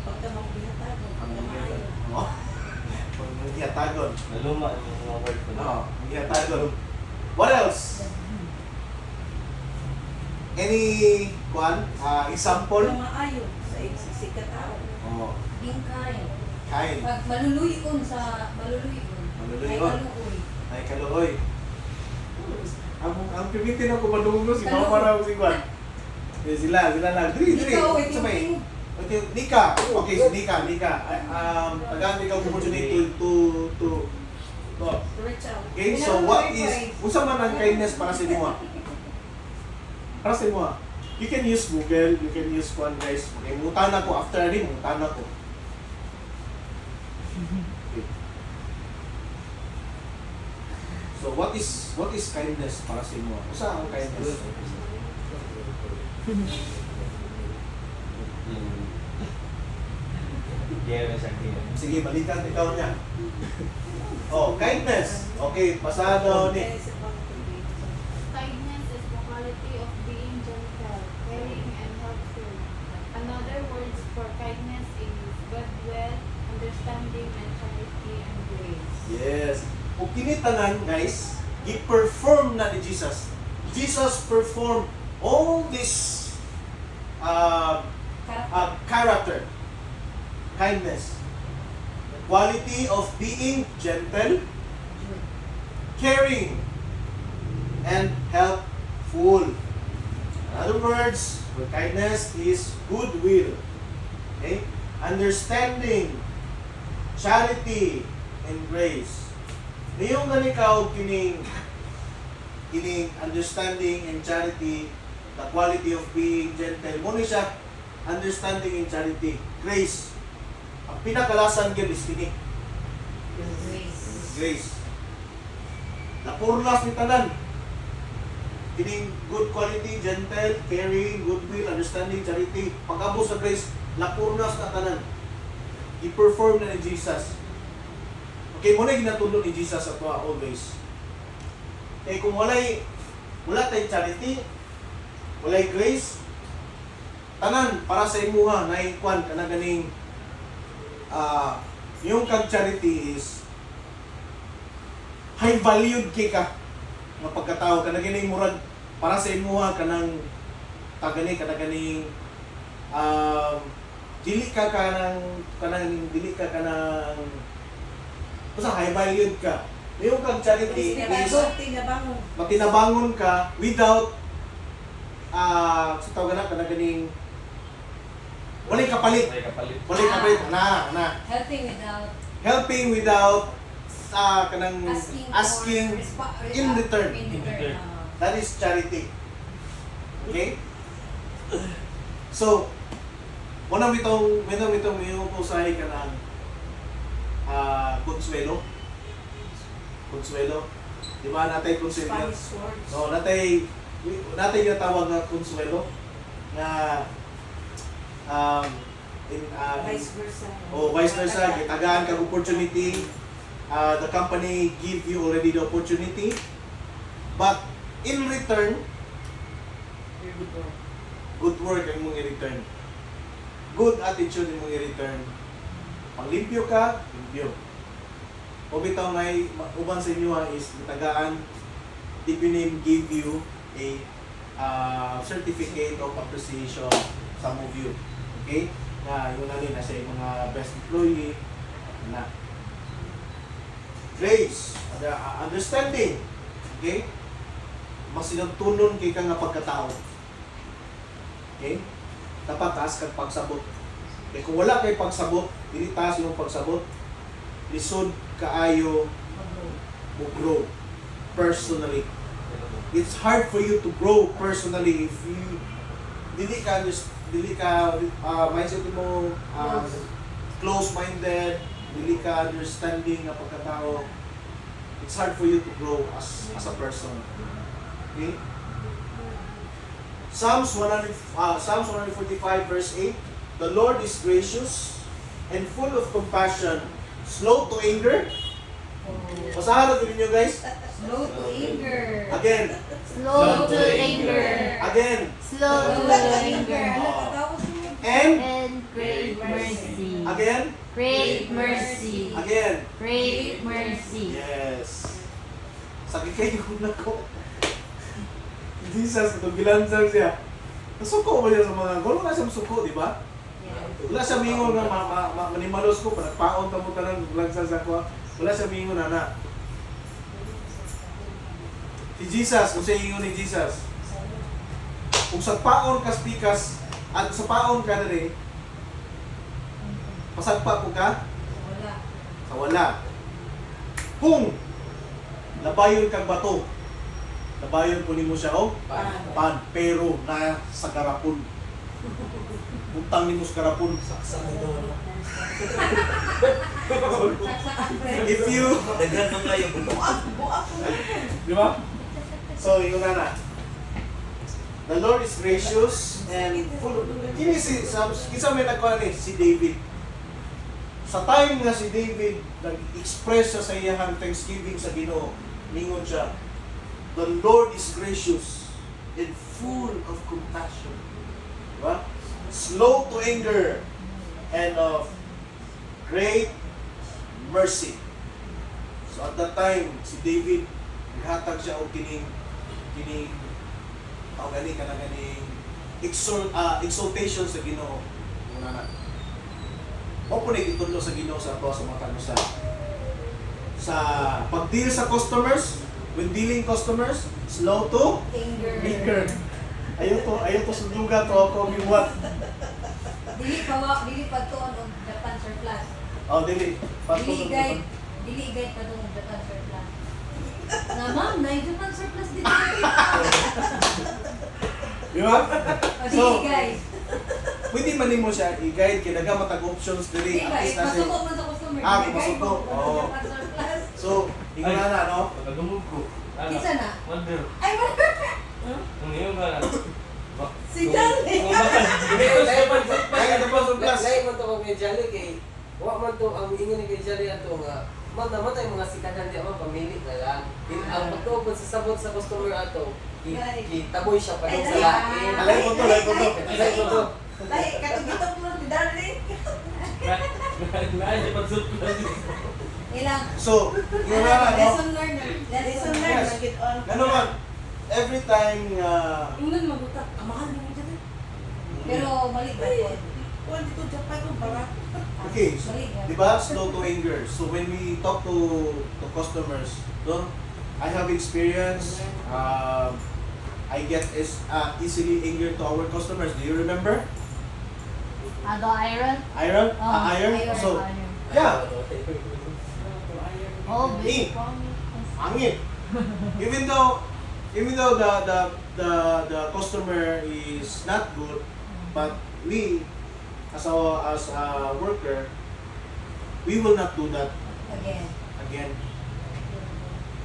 Speaker 3: Pagka magbihatagon, pagka maayo.
Speaker 1: Pag manghihatagon.
Speaker 2: Naluma yung mga word ko na.
Speaker 1: Manghihatagon. What else? Any example?
Speaker 3: Pagka maayo sa sikatao.
Speaker 4: Being kind.
Speaker 1: Kind.
Speaker 4: Pag maluluyon sa maluluyon.
Speaker 1: Maluluyon.
Speaker 4: Ay kaluoy.
Speaker 1: Ay, kaluoy. Ang pimitin ako madungo si Mama raw si Juan. Sila lang. Diri. Sabay. Nika. Okay, so Nika. Again, ikaw opportunity to
Speaker 3: Reach out.
Speaker 1: okay, so what is unsa man ang kindness para sa inyo? Para sa inyo. You can use Google, you can use one guys. Okay, mutan ako after ani mutan ako. Okay. So what is kindness para sa inyo? Unsa ang kindness?
Speaker 2: Gaya sa akin.
Speaker 1: Sige, balikan ikaw niya. Kindness. Okay, pasado ni.
Speaker 7: Kindness is the quality of being gentle, caring, and helpful. Another words for kindness is goodwill, understanding, and charity and grace.
Speaker 1: Yes. Kung kinitanan, guys, i-perform na ni Jesus. Jesus performed all this character, kindness, the quality of being gentle, caring, and helpful. In other words, kindness is goodwill, okay? Understanding, charity, and grace. Niyong ganikaw kining understanding and charity, the quality of being gentle, mo ni siya understanding and charity, grace. Ang pinakalasan gyud is kini grace. Napurlas ni tanan. Kining good quality, gentle, caring, goodwill, understanding, charity. Pag-abo sa grace, napurlas na tanan. I-perform na ni Jesus. Okay, muna ginatulong ni Jesus sa tuwa always. Eh kung wala tayong charity, walay grace, tanan para sa imuha na ikwan ka na ganing yung kag charity is high valued kay ka nga pagkatao kana ganing murag para sa imuha kanang ganing dili ka kanang basta high valued ka. Mayroon kang charity is
Speaker 3: Tinabangon.
Speaker 1: matinabangon ka without sa tawag na kanang ganing walay kapalit.
Speaker 2: May kapalit.
Speaker 1: Walay kapalit na helping without kanang asking in return. That is charity. Okay? So, muna mitong mayroon po sa kanang consuelo. Consuelo. Di ba natay consuelo?
Speaker 3: Spanish words.
Speaker 1: No, natay yung tawag na consuelo na
Speaker 3: Vice versa.
Speaker 1: vice versa, gitagaan kag opportunity. The company give you already the opportunity, but in return, good work ang mong i-return. Good attitude ang mong i-return. Panglimpyo ka, limpyo. O bitaw may uban sa inyo is gitagaan, Divinim give you a certificate of appreciation, some of you. Okay? Na yun na rin na sa mga best employee na grace, understanding. Okay? Mas sinagtunon kay ka nga pagkatao. Okay? Dapat taas kang pagsabot. Okay, kung wala kay pagsabot, dili taas yung pagsabot, lisod kaayo mo grow personally. It's hard for you to grow personally if you dili ka mindset mo close-minded, dili ka understanding na pagkatao. It's hard for you to grow as a person. Okay? Psalms 145 verse 8, the Lord is gracious and full of compassion, slow to anger. Basahan natin niyo guys.
Speaker 4: Slow to anger.
Speaker 1: Again.
Speaker 7: Slow to anger.
Speaker 1: Again.
Speaker 7: Slow to anger.
Speaker 1: And
Speaker 7: And great mercy.
Speaker 1: again.
Speaker 7: Great mercy.
Speaker 1: Again.
Speaker 7: Great mercy.
Speaker 1: Yes. Sakit kayo na ko. Jesus, itong gilansang siya. Nasuko ba siya sa mga gol? Wala siyang suko, di ba? Wala siya mingon nga manimalos ko, panagpaon ka mo tanan, gilansang sa ko. Wala siya mingon na. Si Jesus, kung siya ingon ni Jesus, kung sa paon ka spikas, at sa paon ka na rin, pasagpa po ka,
Speaker 4: Wala.
Speaker 1: sa wala. Kung labayon kang bato, labayon po ni mo siya, pan, pero na sa garapon. Utang ni mo sa garapon.
Speaker 6: Saksa na doon.
Speaker 1: If you,
Speaker 6: Daghan mo kayo.
Speaker 3: Buak.
Speaker 1: di ba? So, yun na. The Lord is gracious and full of... Kini kisa may nagkuhan ni, si David. Sa time nga si David, nag-express siya sa iyang thanksgiving sa Ginoo, ningon siya, the Lord is gracious and full of compassion. Diba? Slow to anger and of great mercy. So at that time, si David, naghatag siya o kining exaltation sa Ginoo. Muna na. O po na itudlo sa Ginoo sa ato sa mga kanusa. Sa pag-deal sa customers, when dealing customers, slow to anger. Ayaw to sundugan to ako giwat.
Speaker 4: Dili pa to ang Japan surplus.
Speaker 1: Oh, dili.
Speaker 4: Dili guide pa to ang Japan surplus. Na ma'am, na yung Japan surplus dito.
Speaker 1: Di ba?
Speaker 4: Dili guys.
Speaker 1: Pwede man nimo siya i-guide kay daga matag options diri.
Speaker 4: Dili
Speaker 1: At least
Speaker 4: guys,
Speaker 1: na siya.
Speaker 4: masukok man sa customer.
Speaker 1: Ah,
Speaker 4: Dili, guide
Speaker 1: masukok.
Speaker 4: mo,
Speaker 1: Oo.
Speaker 4: Japan surplus.
Speaker 1: So, ingon na no?
Speaker 2: Pagkagumog ko.
Speaker 4: Kinsa na?
Speaker 2: Wonder.
Speaker 4: Ay,
Speaker 2: Kung ngayon ka na.
Speaker 3: Si Johnny.
Speaker 1: Kaya ito pa sa plus.
Speaker 6: Lain man to kung kay Jolly kay wa man to ang ingon ni kay Jolly ato nga namatay mga sikanan di man pamili na lang. Ang pagtugon sa sabot sa customer ato, taboy siya pa sa lain.
Speaker 1: Alay mo to, alay mo to.
Speaker 6: Alay mo to.
Speaker 3: Dahil katugitog mo ni Darling.
Speaker 2: Naan siya pag-surprise.
Speaker 4: ilang.
Speaker 1: So, ingon na no?
Speaker 4: Lesson learned.
Speaker 3: Lesson learned.
Speaker 1: Yes.
Speaker 3: Nag-get on.
Speaker 1: Ano man, every time
Speaker 3: Ingon magutak. Amahan mo dyan.
Speaker 4: Pero mali ba po?
Speaker 3: Kuwan dito Japan kung para.
Speaker 1: okay,
Speaker 4: Mali ba?
Speaker 1: di ba, slow to anger. So when we talk to customers, no, I have experience, I get easily angry to our customers. Do you remember?
Speaker 8: The iron?
Speaker 1: Iron? Iron? So, yeah,
Speaker 8: Oh,
Speaker 1: Me.
Speaker 8: big
Speaker 1: angin. Even though the customer is not good, but we as a worker, we will not do that
Speaker 4: Again.
Speaker 1: again.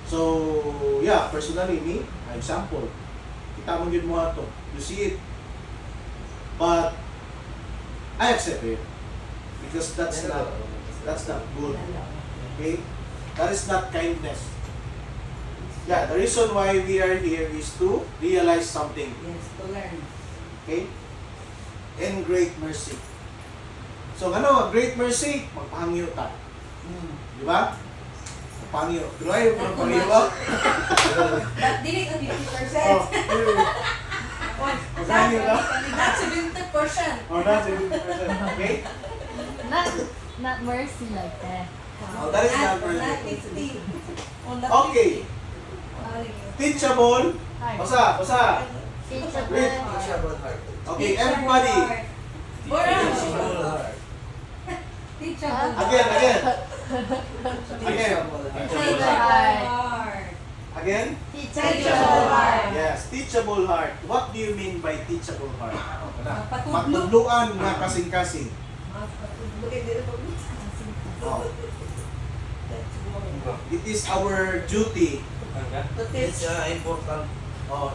Speaker 1: So yeah, personally me, example, kita mo yun mo ato, you see it, but I accept it because that's not good. Okay, that is not kindness. Yeah, the reason why we are here is to realize something.
Speaker 3: Yes, to learn.
Speaker 1: Okay? And great mercy. So ano, great mercy, magpahangyo ta. Di ba? Magpahangyo. Pero ayaw ko magpahangyo ba?
Speaker 4: But dili ka 50%.
Speaker 1: Oh, magpahangyo ka?
Speaker 3: That's 70%.
Speaker 1: Oh, that's a good person. Okay?
Speaker 8: not mercy like that.
Speaker 1: Oh, that is not
Speaker 3: On that
Speaker 1: mercy.
Speaker 3: 50. On that
Speaker 1: Okay.
Speaker 3: 50.
Speaker 1: Teachable. Basa.
Speaker 8: Teachable.
Speaker 1: Wait.
Speaker 6: Teachable heart.
Speaker 1: Okay, everybody.
Speaker 3: Bora.
Speaker 4: Teachable.
Speaker 1: Again.
Speaker 8: Teachable heart.
Speaker 1: Again.
Speaker 8: Teachable heart.
Speaker 1: Yes, teachable heart. What do you mean by teachable heart?
Speaker 3: Patudlo.
Speaker 1: Matudluan nga kasing-kasing. Oh. It is our duty.
Speaker 3: To teach.
Speaker 2: important.
Speaker 1: Oh.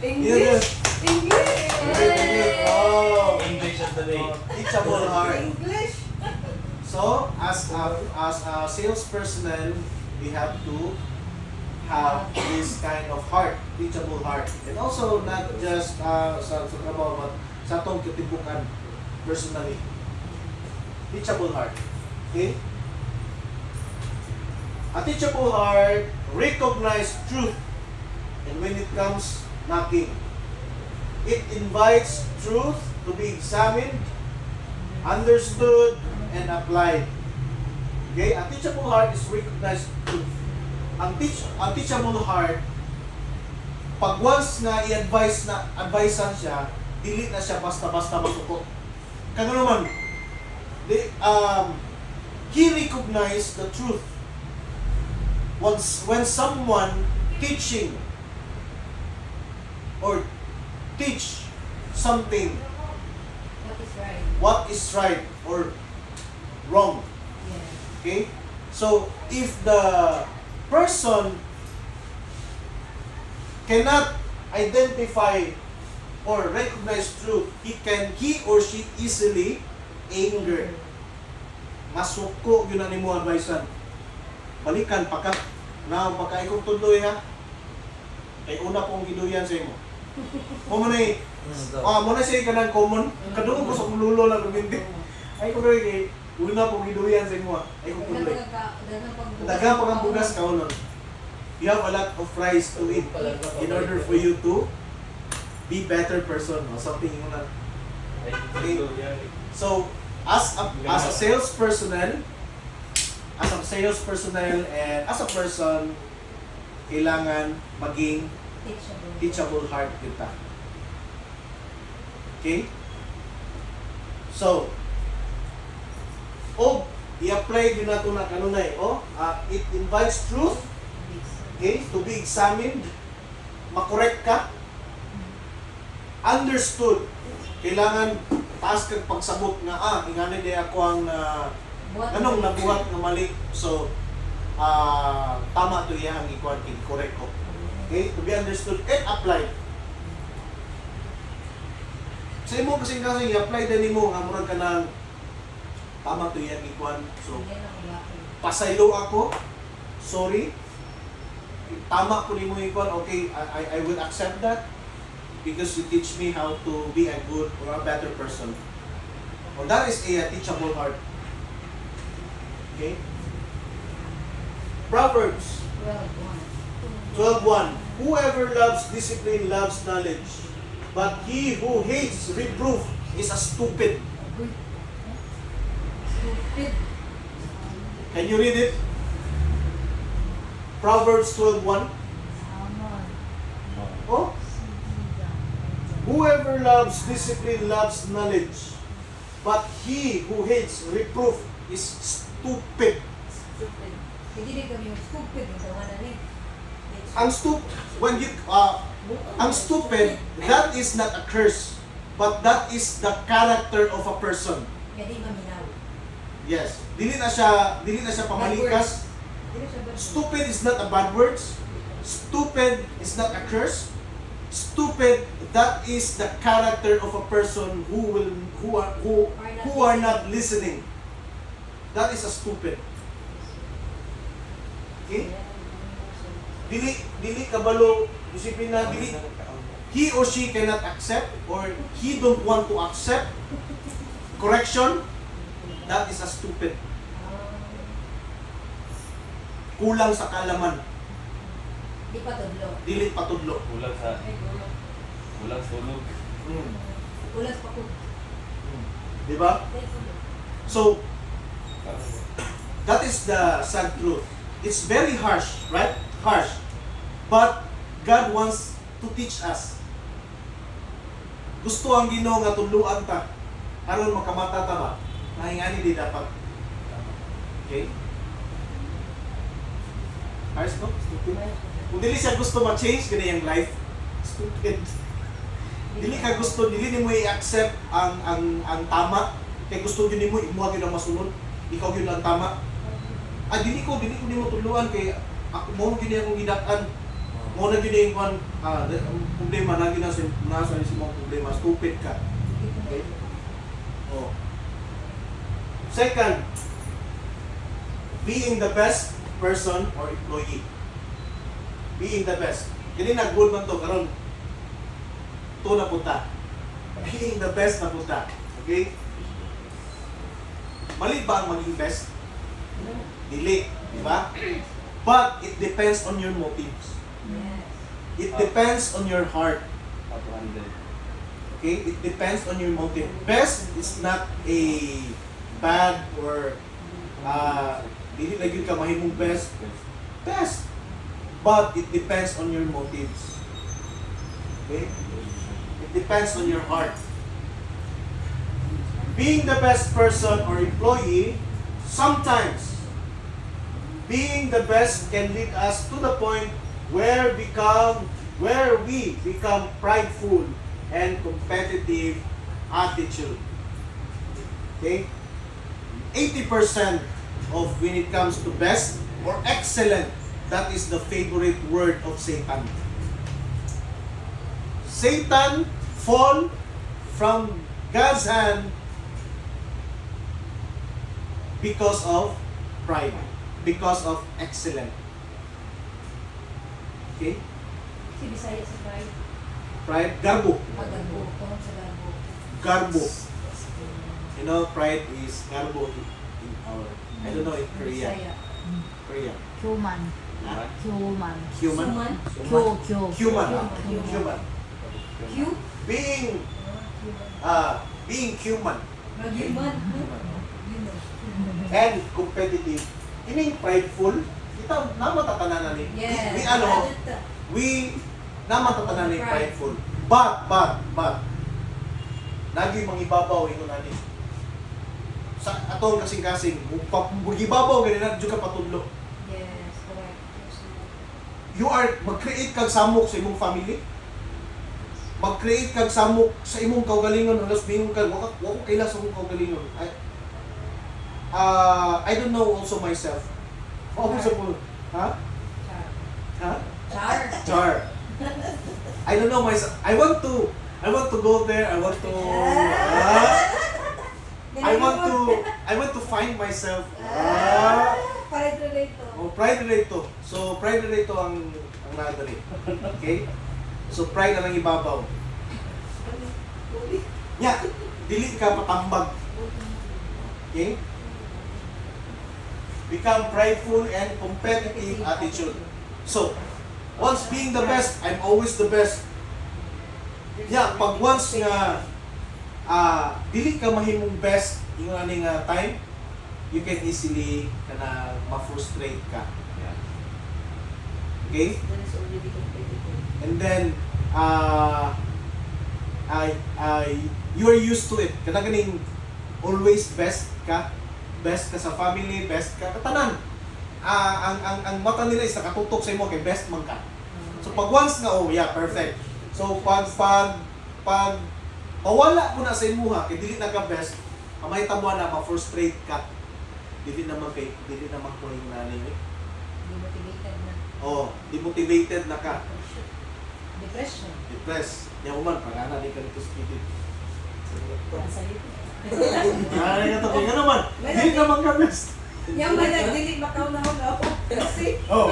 Speaker 3: English. English.
Speaker 1: Oh.
Speaker 2: English of the day.
Speaker 1: Teachable heart.
Speaker 3: English.
Speaker 1: So, as a sales personnel, we have to have this kind of heart, teachable heart. And also, not just sa trabaho, but sa atong katibukan personally. Teachable heart. Okay? A teachable heart recognize truth, and when it comes knocking, it invites truth to be examined, understood, and applied. Okay? A teachable heart is recognize truth. Ang teachable heart, pag once na advisean siya, dili na siya basta-basta masuko. Kano naman, he recognized the truth. When someone teaching or teach something
Speaker 4: What is right?
Speaker 1: what is right or wrong,
Speaker 4: Yeah.
Speaker 1: okay? So if the person cannot identify or recognize truth, he or she easily anger. Masuko yun ang imo advicean. Balikan pagka ikong tuloy ha. Kay una kong giduyan sa imo. Mo na mo na siya kanang common. Kadung ko sa lulo lang kung hindi. Ay ko kay una kong giduyan sa imo. Ay kong tuloy. Daghang pag ang bugas kaunon. You have a lot of fries to eat in order for you to be better person or something mo na. So, as a sales personnel and as a person, kailangan maging teachable heart kita. Okay? So, i-apply din nato na kanunay. It invites truth, okay, to be examined, makorek ka, understood, kailangan taas kang pagsabot nga ingani di ako ang anong nabuhat nga mali, so tama to iyang ikuan correct ko, okay, to be understood and applied sa imo kasing i-apply din nimo nga murag ka ng tama to iyang ikuan, so pasaylo ako, sorry, tama po nimo ikuan, okay, I will accept that because you teach me how to be a good or a better person. Or that is a teachable heart. Okay? Proverbs 12:1. Whoever loves discipline loves knowledge, but he who hates reproof is a stupid.
Speaker 4: Stupid.
Speaker 1: Can you read it? Proverbs 12:1. Oh? Whoever loves discipline loves knowledge, but he who hates reproof is stupid.
Speaker 4: Stupid. Hindi din kami yung stupid. Yung tawanan eh.
Speaker 1: Ang ang stupid, that is not a curse, but that is the character of a person.
Speaker 4: Hindi maminaw.
Speaker 1: Yes. Dili na siya pamalikas.
Speaker 4: Hindi siya ba?
Speaker 1: Stupid is not a bad words. Stupid is not a curse. Stupid, that is the character of a person who are not listening. That is a stupid. Okay? Dili kabalo disiplina, dili he or she cannot accept or he don't want to accept correction. That is a stupid. Kulang sa kalaman,
Speaker 4: Di pa tudlo.
Speaker 1: dili patudlo.
Speaker 2: Kulang sa
Speaker 4: Ay, gulo.
Speaker 2: tulog.
Speaker 4: Ulas pa ko.
Speaker 1: Di ba? So, that is the sad truth. It's very harsh, right? Harsh. But God wants to teach us. Gusto ang Ginoo nga tuluan ta aron makamata ta ba? Nahingani di dapat. Okay? Harsh no? Stupid. Kung dili siya gusto ma-change gani ang life, stupid. Dili ka gusto, dili nimo i-accept ang tama, kay gusto gyud nimo imuha gyud ang masunod. Ikaw gyud ang tama. Dili ko nimo tuluan kay ako mo gyud akong gidak-an. Mo na gyud yung problema na gyud nasa imong problema, stupid ka. Okay? Oh. Second, being the best person or employee. Being the best. Kini na good man to karon. To na punta. Being the best na punta. Okay? Mali ba ang maging best? Dili, di ba? But it depends on your motives.
Speaker 4: Yes.
Speaker 1: It depends on your heart.
Speaker 2: How to handle.
Speaker 1: Okay? It depends on your motive. Best is not a bad or dili lagi ka mahimong best. Best. But it depends on your motives. Okay? It depends on your heart. Being the best person or employee, sometimes being the best can lead us to the point where we become prideful and competitive attitude. Okay? 80% of when it comes to best or excellent, that is the favorite word of Satan. Satan fall from God's hand because of pride, because of excellent. Okay?
Speaker 4: Si Bisaya sa pride.
Speaker 1: Pride, garbo.
Speaker 4: Magarbo. Tungkol sa garbo.
Speaker 1: Garbo. You know, pride is garbo in our, I don't know, in Korea.
Speaker 4: Bisaya.
Speaker 1: Korea.
Speaker 8: Human.
Speaker 1: Huh?
Speaker 8: Human.
Speaker 1: Human?
Speaker 4: Suman.
Speaker 8: Kyo.
Speaker 1: Human.
Speaker 4: Human.
Speaker 1: Human.
Speaker 4: Q.
Speaker 1: Being human
Speaker 4: Mag-human.
Speaker 1: and competitive, ini prideful, kita namatatanan ni.
Speaker 4: Yes.
Speaker 1: We namatatanan ni prideful. But, lagi mangibabaw ingon ani. Sa atong kasing-kasing, magibabaw gani na jud ka patudlo.
Speaker 4: Yes, correct.
Speaker 1: You are mag-create kag samok sa imong family. Mag-create kag samok sa imong kaugalingon, halos mingon kag wa ko kaila sa imong kaugalingon. I don't know also myself. Oh, sa po. Ha? Ha? Char. I don't know myself. I want to go there. I want to find myself. Pride relato. So pride relato ang nadali. Okay? So pride na lang ibabaw. Nya, dili ka patambag. Okay? Become prideful and competitive attitude. So, once being the best, I'm always the best. Yeah, pag once nga dili ka mahimong best yung aning time, you can easily kana ma-frustrate ka.
Speaker 2: Yeah.
Speaker 1: Okay?
Speaker 3: That is already competitive.
Speaker 1: And then you are used to it. Kana ganing always best ka sa family, best ka katanan. Ang mata nila is nakatutok sa imo kay best man ka. So pag once nga oh yeah, perfect. So pag pawala mo na sa imuha kay dili na ka best, amay tamo na ma-frustrate ka. Dili naman ko yung nanay.
Speaker 4: Demotivated na.
Speaker 1: Oh, demotivated na ka.
Speaker 4: Depression.
Speaker 1: Depressed. Yan man, pag-ana di ka nito skidid.
Speaker 3: Nasa iyo.
Speaker 1: Nanay ka to, kaya naman, dili naman ka best.
Speaker 3: Yung man nagdili makaw na ako. Kasi
Speaker 1: Oh,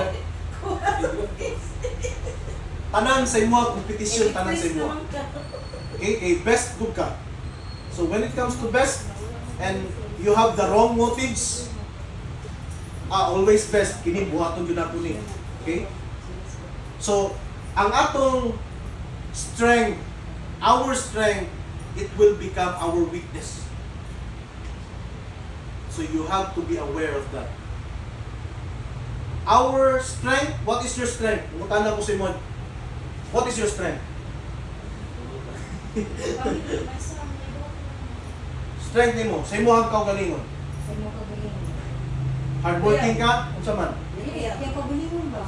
Speaker 1: tanan sa imuha, kompetisyon tanan sa imuha. Okay, kay best good ka. So when it comes to best, and you have the wrong motives, always best, kini buhaton yun ako ni. Okay? So, ang atong strength, our strength, it will become our weakness. So you have to be aware of that. Our strength, what is your strength? Umutana ko si Mon. What is your strength? Strength nimo, sa imo ang kaugalingon.
Speaker 4: Sa imo kagalingon.
Speaker 1: Hardworking ka, unsa man.
Speaker 4: Dili, kaya kagalingon ba?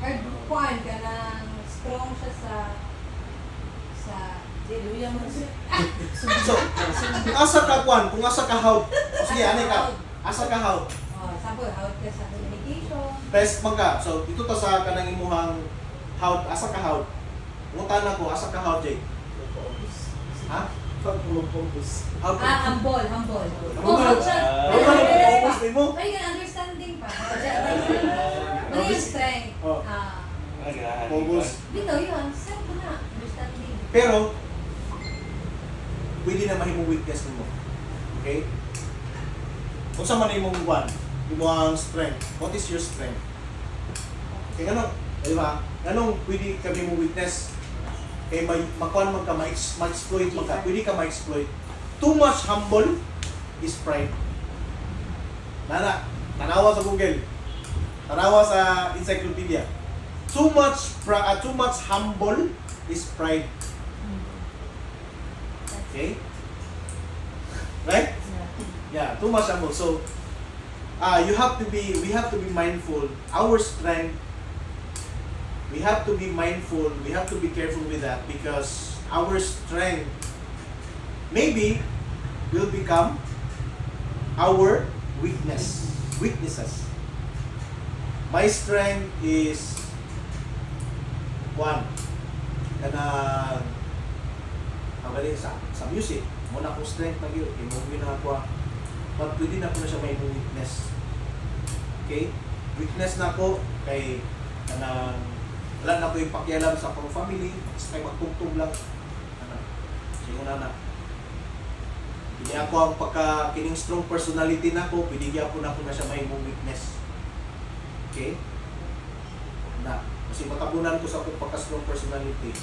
Speaker 4: Hard kuan ka nang strong siya sa
Speaker 3: Diluya mo siya.
Speaker 1: So, kung asa ka kwan, kung asa ka hawd. Sige, anay ka. Asa ka hawd.
Speaker 4: sabot hawd ka sa communication.
Speaker 1: Best man ka. So, dito ta sa kanang imuhang hawd, asa ka hawd. Ngutana ko, asa ka hawd, Jay? Ha? Hawd ka.
Speaker 4: Humble.
Speaker 1: Humble.
Speaker 4: Oh, hawd siya.
Speaker 1: Focus din mo.
Speaker 4: Ay, understanding pa. Ano yung strength?
Speaker 1: Oh.
Speaker 2: Naganahan.
Speaker 1: Focus.
Speaker 4: Dito yun, set ko na. Understanding.
Speaker 1: Pero, pwede na mahimong weakness mo. Okay? Kung sa man imong one, imong strength. What is your strength? Kaya ganun, di ba? Ganun, pwede kami mong weakness. Kaya makuha man ka, ma-exploit man ka. Pwede ka ma-exploit. Too much humble is pride. Nana, tanawa sa Google. Tanawa sa encyclopedia. Too much humble is pride. Okay? Right? Yeah, too much humble. So, we have to be mindful. Our strength, we have to be mindful. We have to be careful with that because our strength maybe will become our weaknesses. My strength is one. Sa music, muna akong strength na yun, i-movie na ako. But pwede na ko na siya may weakness. Okay? Weakness na ako kay wala na ko yung pakialam sa akong family, basta kay magtugtog lang. Sige na. Hindi ako ang kining strong personality na ko, pwede po na ko na siya may weakness. Okay? Kasi matabunan ko sa akong pagka-strong personality.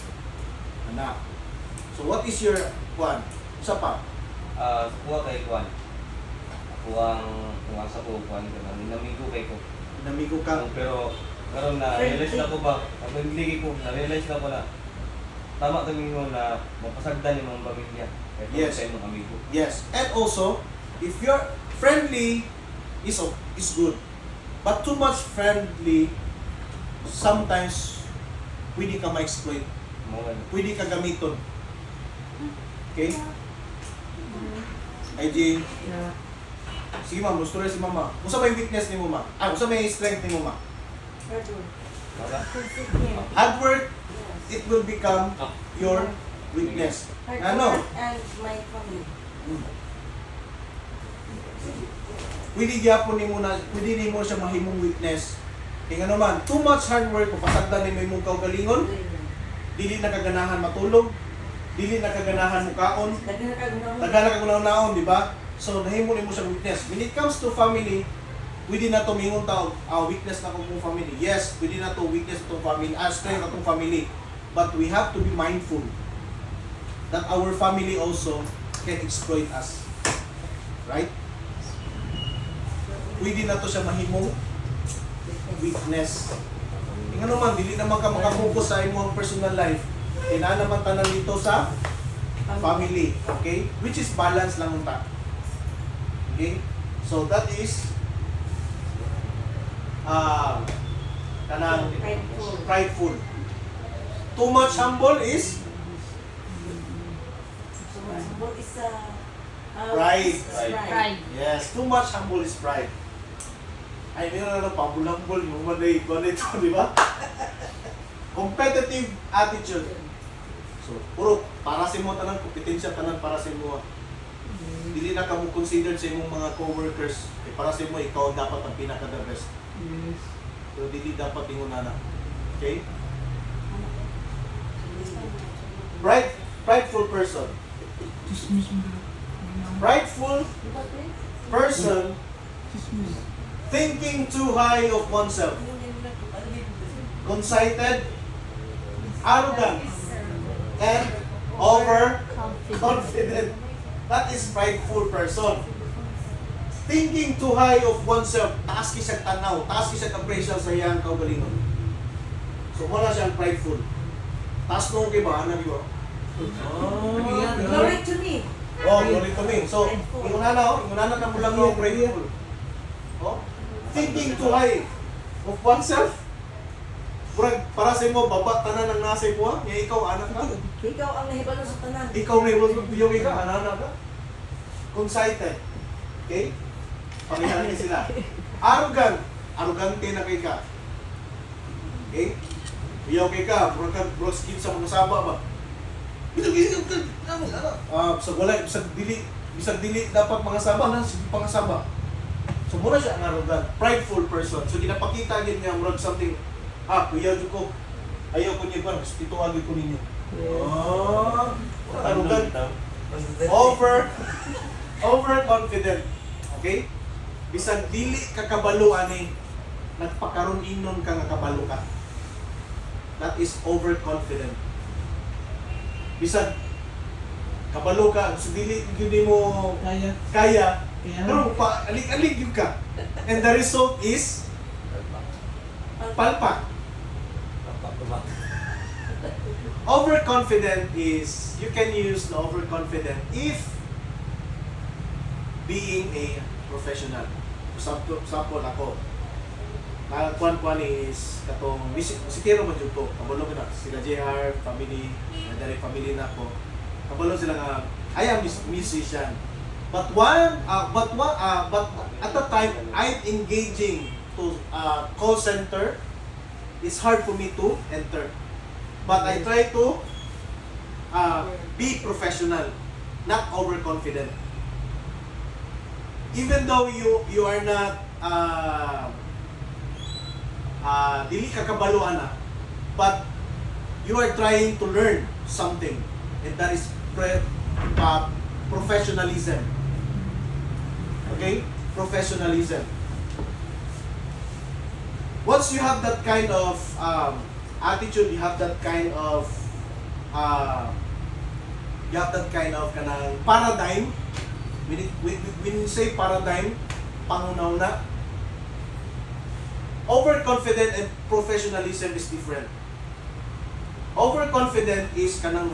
Speaker 1: So what is your one? Isa pa?
Speaker 2: Kuha kay Kwan. Kung asa ko Kwan ka na. Namigo kay ko.
Speaker 1: Namigo ka?
Speaker 2: Pero karon na-realize na ko ba? Ang pagligi ko, na-realize na ko na tama kami mo na mapasagdan yung mga pamilya. Kaya
Speaker 1: Yes.
Speaker 2: sa imong amigo.
Speaker 1: Yes. And also, if you're friendly, is good. But too much friendly, sometimes pwede ka ma-exploit. Pwede ka gamiton. Okay? Ay, Jane. Sige ma'am, gusto rin si mama. Kung sa may weakness ni mo ma? Kung sa may strength ni mo ma? Hard work, it will become your weakness. Ano?
Speaker 3: And my family.
Speaker 1: Pwede gyapon ni mo na, pwede ni mo siya mahimong weakness. Kaya nga naman, too much hard work, papasagdan ni mo imong kaugalingon, dili na kaganahan matulog, dili na kaganahan mukaon, daghan na kag naon, di ba? So nahimo ni mo siya weakness. When it comes to family, pwede na to mingon tao, weakness na kung family. Yes, pwede na to weakness itong family, strength itong family. But we have to be mindful that our family also can exploit us. Right? Pwede na to siya mahimong weakness. Nga naman, dili naman ka makapokus sa imong personal life. Kaya naman tanan dito sa family. Okay? Which is balance lang unta. Okay? So that is kanang prideful. Too much humble is
Speaker 3: What is
Speaker 1: Pride.
Speaker 8: Pride.
Speaker 1: yes, too much humble is pride. Ay, meron na pambulambol yung manay ito, di ba? Competitive attitude. So, puro para sa mo tanan, kompetensya tanan para sa mo. Dili na ka mo considered sa imong mga co-workers. Eh, para sa mo, ikaw dapat ang pinaka-the best. So, dili dapat ingunana. Okay? Prideful person. Prideful person thinking too high of oneself. Conceited, arrogant, and overconfident. That is prideful person. Thinking too high of oneself, taas kisag tanaw, taas kisag appraisal sa iyang kaugalingon. So, wala siyang prideful. Taas nung kiba, ano di ba?
Speaker 3: Glory to me.
Speaker 1: Oh, glory to me. So, ingunana na mo lang yung prideful. Oh, thinking too high of oneself. Para sa mo, baba, tanan ng nasa mo, nga ikaw, anak ka.
Speaker 3: Ikaw ang nahibalo sa tanan.
Speaker 1: Ikaw na yung ikaw, anak ka. Conceited. Okay? Pakihalan niya sila. Arrogant. Arrogante na kay ka. Okay? Iyaw kay ka, bro skin sa mga saba ba? Bisag wala, bisag dili dapat mga saba na, sige pang saba. So muna siya ang arrogant, prideful person. So ginapakita gid nga murag something, kuya jud ko. Ayaw ko niya ba, tituan ko ninyo. Arrogant. Overconfident. Okay? Bisag dili ka kabalo ani, nagpakaron inon ka nga kabalo ka. That is overconfident. Bisag kabalo ka, so dili gyud mo kaya. Pero pa alik-alik gyud ka. And the result is palpak. Overconfident is, you can use the overconfident if being a professional. Example ako, nakakuan is katong musikero man jud ko, kabalo ko na sila JR, family, direct family na ko. Kabalo sila nga I am musician. But at the time I'm engaging to call center, it's hard for me to enter. But I try to be professional, not overconfident. Even though you are not dili ka kabalo ana, but you are trying to learn something, and that is professionalism. Okay? Professionalism. Once you have that kind of attitude, you have that kind of kanang paradigm. When you say paradigm, pangunaw na. Overconfident and professionalism is different. Overconfident is kanang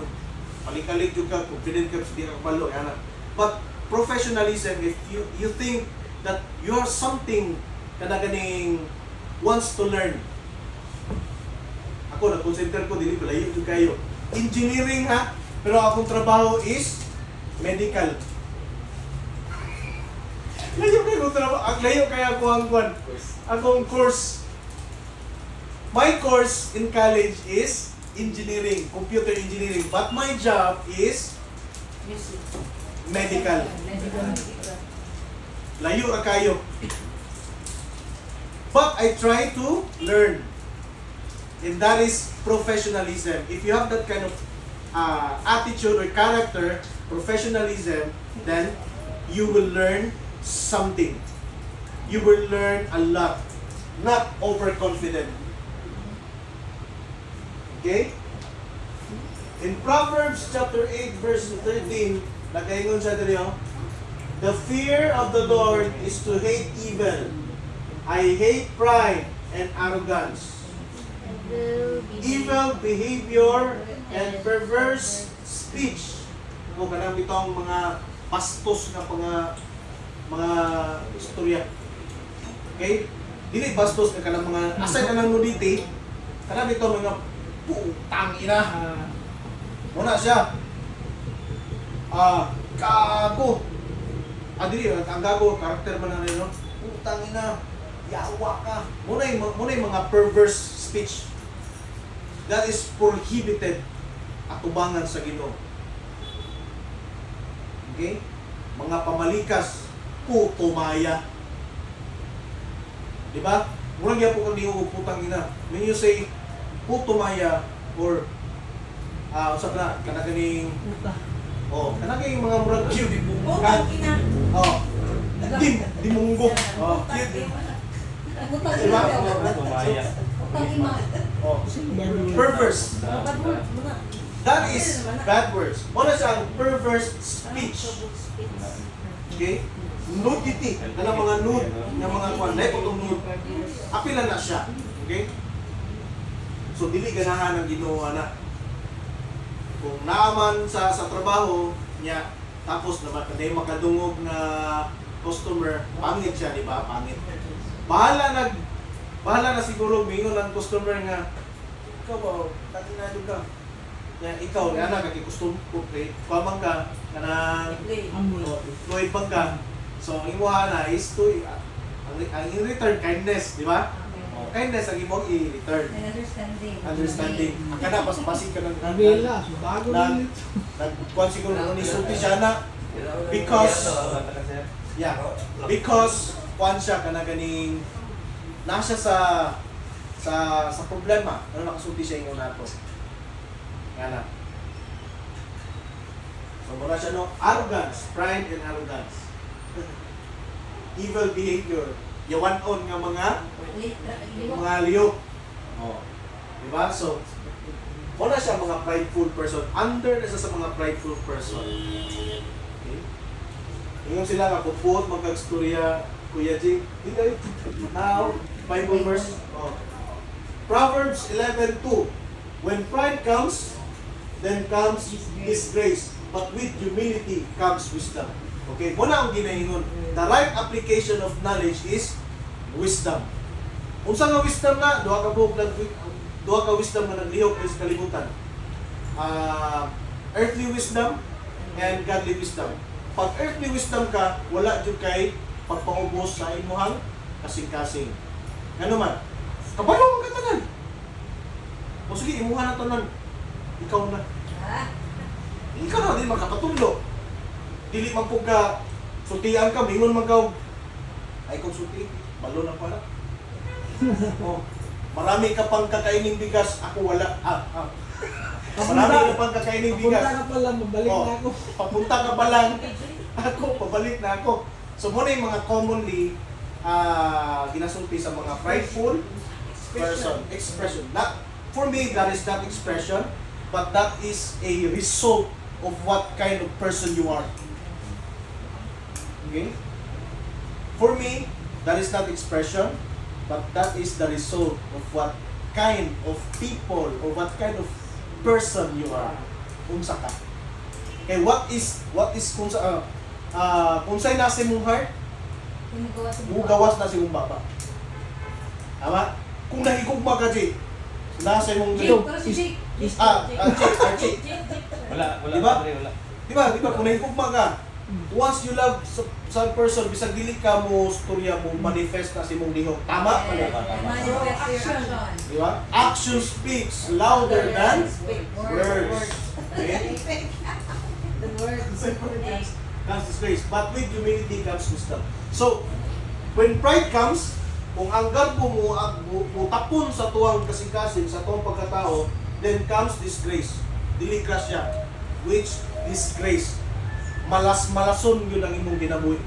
Speaker 1: palikalik yung ka, confident ka, hindi ka kabalo, yana. But professionalism, if you think that you are something na ganing wants to learn. Ako, nag-consider ko, dili pala yun kayo. Engineering ha, pero akong trabaho is medical. Layo kayo trabaho, layo kaya ako akong course. My course in college is engineering, computer engineering, but my job is
Speaker 3: Music.
Speaker 1: medical. Layo ra kayo. But I try to learn. And that is professionalism. If you have that kind of attitude or character, professionalism, then you will learn something. you will learn a lot. Not overconfident. Okay? In Proverbs chapter 8 verse 13, nakaingon siya dito, the fear of the Lord is to hate evil. I hate pride and arrogance, evil behavior and perverse speech. Kung kanang bitong mga pastos na mga istorya. Okay? Dili bastos ka kanang mga aside na ng nudity, kanang bitong mga putang ina. Muna siya. Gago. Dili, ang gago, karakter man na rin, no? Putang ina, yawa ka. Muna yung mga perverse speech. That is prohibited atubangan sa Ginoo. Okay? Mga pamalikas, putumaya. Diba? Murang yan po kung di ko putang ina. When you say putumaya or usap na, kanaganing kanaganing mga murang cute.
Speaker 3: Putang ina.
Speaker 1: Dimunggo. Cute.
Speaker 4: Utang
Speaker 1: Diba?
Speaker 4: ina.
Speaker 2: Tumaya.
Speaker 4: Utang ina.
Speaker 1: Perverse.
Speaker 3: Bad word muna.
Speaker 1: That is bad words. Muna siyang perverse speech. Okay? Nudity. Kanang mga nude, ng mga kwan. Dahil po itong nude. Apilan na siya. Okay? So, dili ganahan ang Ginoo na. Kung naaman sa trabaho niya, tapos naman kanay makadungog na customer, pangit siya, di ba? Pangit. Bahala na siguro mingon ang customer nga, ikaw ba, taginado ka. Ya, ikaw, yan na, kaki-custom kuamang ka, kanang employed bang ka. So, ang imuha na is to, ang in return, kindness, di ba? Kindness ang imong i-return.
Speaker 4: And
Speaker 1: Understanding. Ang kana, paspasin ka ng
Speaker 9: Kabila, bago rin ito.
Speaker 1: nagkuhan siguro nung isulti siya na because kuhan siya ka na ganing nasa sa problema. Ano nakasulti siya yung nato. Nga na. So muna siya no, arrogance, pride and arrogance. Evil behavior. Yawan-on nga mga liyo. Diba? So, muna siya mga prideful person. Under na siya sa mga prideful person. Okay? Ngayon sila nga, kung magkag-storya, Kuya Jing. Now, Bible verse. Proverbs 11:2. When pride comes, then comes disgrace. But with humility comes wisdom. Okay, muna ang ginaingon. The right application of knowledge is wisdom. Unsa nga wisdom na? Duha ka wisdom nga naglihok sa kalibutan. Earthly wisdom and godly wisdom. Pag earthly wisdom ka, wala jud kay pagpaubos sa imuhang kasing-kasing. Ngano man? Kabalo man ka tanan. O sige, imuha na tanan. Ikaw na. Ikaw na din makapatulo. Dili man po ka sutian ka, mingon man ka. Ay kung suti, balo na pala. Marami ka pang kakaining bigas, ako wala. Marami ka pang kakaining bigas.
Speaker 9: Papunta ka pa lang, mabalik na ako.
Speaker 1: Papunta ka pa lang, ako, pabalik na ako. So muna yung mga commonly ginasulti sa mga prideful person, expression. Not, for me, that is not expression, but that is a result of what kind of person you are. Okay? For me, that is not expression, but that is the result of what kind of people or what kind of person you are. Unsa ka. Okay, what is kung sa'y nasa mong heart, gawas na si mong baba. Tama? Kung nahigugma ka, Jay, nasa mong Archie.
Speaker 2: Wala.
Speaker 1: Diba?
Speaker 2: Wala.
Speaker 1: Diba, kung nahigugma ka, once you love some person, bisag dili ka mo storya mo manifest na si mong lihok. Tama? Diba? Action speaks louder than words. Okay?
Speaker 3: The words.
Speaker 1: Comes disgrace. But with humility comes wisdom. So, when pride comes, kung ang garbo mo tapon sa tuwang kasing-kasing, sa tuwang pagkatao, then comes disgrace. Dili grasya. Which disgrace. Malason yun ang imong ginabuhi.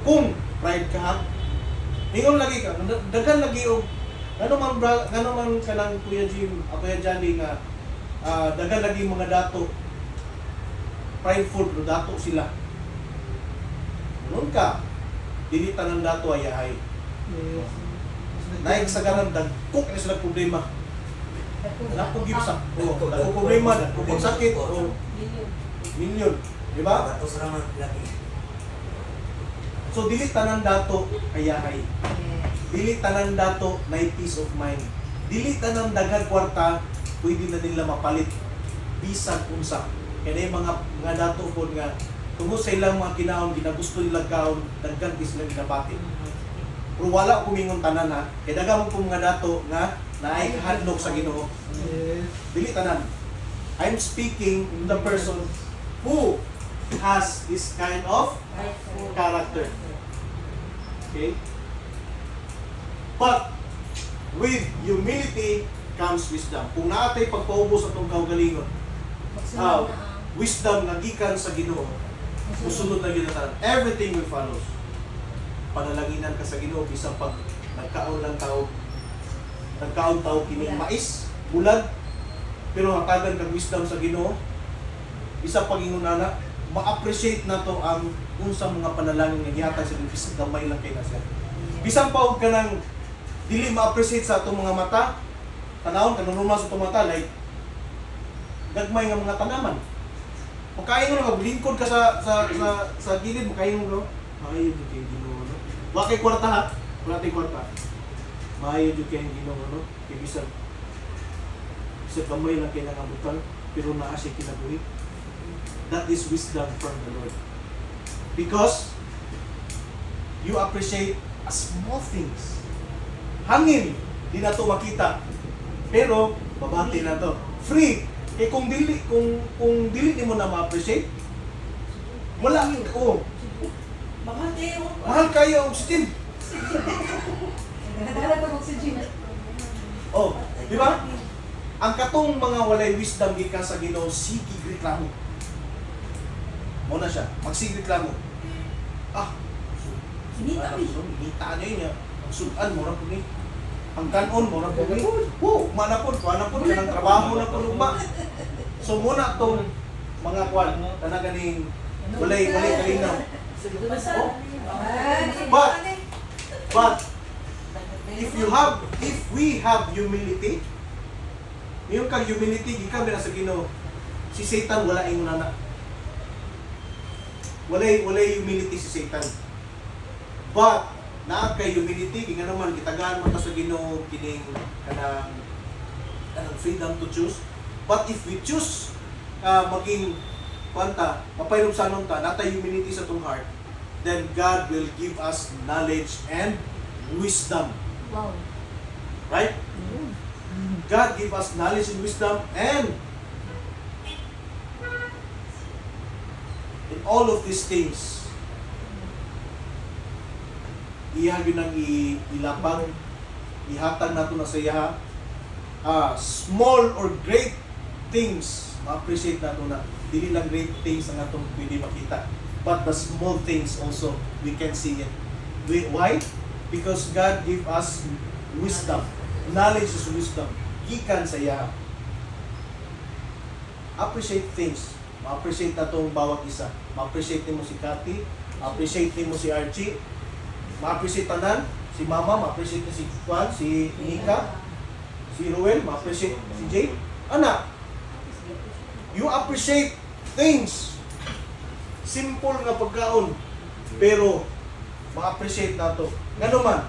Speaker 1: Kung pride ka ha. Ingon lagi ka, daghan lagi og ano man kanang Kuya Jim, Kuya Johnny nga daghan lagi mga dato. Prideful no dato sila. Nun ka, dili tanan dato ayahay.
Speaker 9: Yes.
Speaker 1: Naik sa ganan dagkok na sila problema. Dako gyud sa. Oh, dako problema, dako sakit, oh, milyon, di ba? So dili tanan dato ayahay. Dili tanan dato na peace of mind. Dili tanan daghan kwarta pwede na nila mapalit bisan unsa. Kaya mga dato po nga tungod sa ilang mga kinaon ginagusto nila kaon daghan is sila ginabati. Pero wala ko mingon tanan ha. Kaya daghan mo mga dato nga naay hadlok sa Ginoo.
Speaker 9: Yes.
Speaker 1: Dili tanan. I'm speaking to the person who has this kind of character. Okay? But with humility comes wisdom. Kung naatay pagpaubos atong kaugalingon, wisdom nga gikan sa Ginoo, musunod na ginatan. Everything will follow. Panalanginan ka sa Ginoo bisan pag nagkaon tao kining mais, bulag, pero hatagan kang wisdom sa Ginoo, isa pagingunana, ma-appreciate nato ang unsang mga panalangin nga gihatag sa Ginoo bisan gamay lang kay na siya. Bisan pa og kanang dili ma-appreciate sa atong mga mata, tanawon kanang normal sa atong mata like gagmay nga mga tanaman. Makaingon ka lingkod ka sa gilid, makaingon no. Maayo jud kay Ginoo no. Wa kay kwarta ha, wala tay kwarta. Maayo jud kay Ginoo no. Kay bisan gamay lang kay nangabutan pero naa siya kinabuhi. That is wisdom from the Lord. Because you appreciate small things. Hangin, di na to makita. Pero, babati na to. Free. Eh kung dili mo na ma-appreciate, wala ko. Mahal kayo ang oxygen. Oh, di ba? Ang katong mga walay wisdom gikan sa Ginoo, sige reklamo. Mo na siya, magsige reklamo. Hinita niya niya. Ang sudan mo ra po ni. Ang kanon mo ra po ni. Manapod kanang trabaho na po lugma. So muna tong mga kwan kana ganing walay kalinaw. But if we have humility, yung kang humility gikan sa Ginoo, si Satan wala ingon na. Walay humility si Satan. But naa kay humility kinga naman gitagaan man ta sa Ginoo kining kanang freedom to choose. But if we choose maging kwanta, mapayron sa anon ta, natay humility sa tong heart, then God will give us knowledge and wisdom.
Speaker 8: Wow.
Speaker 1: Right? God give us knowledge and wisdom, and in all of these things, iya yun ang ilapag, ihatag nato na sa iya, small or great things, ma-appreciate nato na. Dili lang great things ang atong pwede makita, but the small things also, we can see it. Why? Because God give us wisdom. Knowledge is wisdom. Gikan sa iya. Appreciate things. Ma-appreciate natong bawat isa. Ma-appreciate nimo si Cathy, ma-appreciate nimo si Archie, ma-appreciate tanan, si Mama, ma-appreciate si Juan, si Nika, si Ruel, ma-appreciate si Jay. Anak, you appreciate things. Simple nga pagkaon, pero ma-appreciate nato. Ngano man?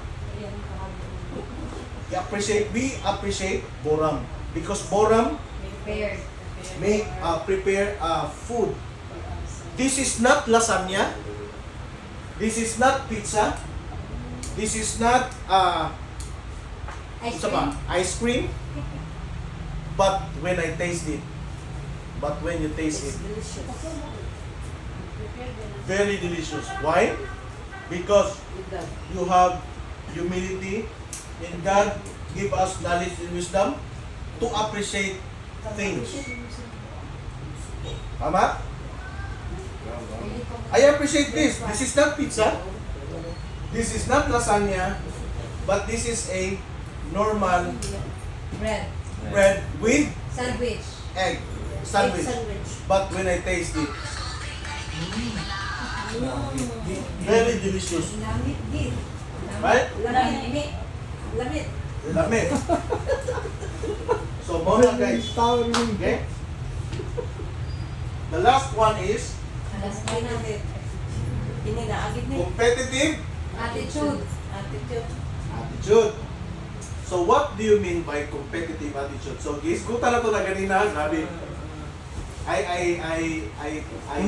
Speaker 1: We appreciate Boram. Because Boram prepare food. This is not lasagna. This is not pizza. This is not ice cream. But when I taste it, when you taste it, very delicious. Why? Because you have humility, and God give us knowledge and wisdom to appreciate things. Tama? I appreciate this. This is not pizza. This is not lasagna, but this is a normal
Speaker 4: Bread.
Speaker 1: bread with
Speaker 4: Sandwich.
Speaker 1: egg sandwich. But when I taste it, very delicious.
Speaker 3: Lamit din.
Speaker 1: Right?
Speaker 3: Lamit. Lamit.
Speaker 1: Lamig. So, muna guys. Okay? The last one is
Speaker 4: Alas
Speaker 3: Ay
Speaker 4: na.
Speaker 3: natin. Ini na agit ni.
Speaker 1: competitive
Speaker 4: Attitude.
Speaker 3: Attitude.
Speaker 1: attitude. So, what do you mean by competitive attitude? So, gisgutan na to na ganina, grabe. I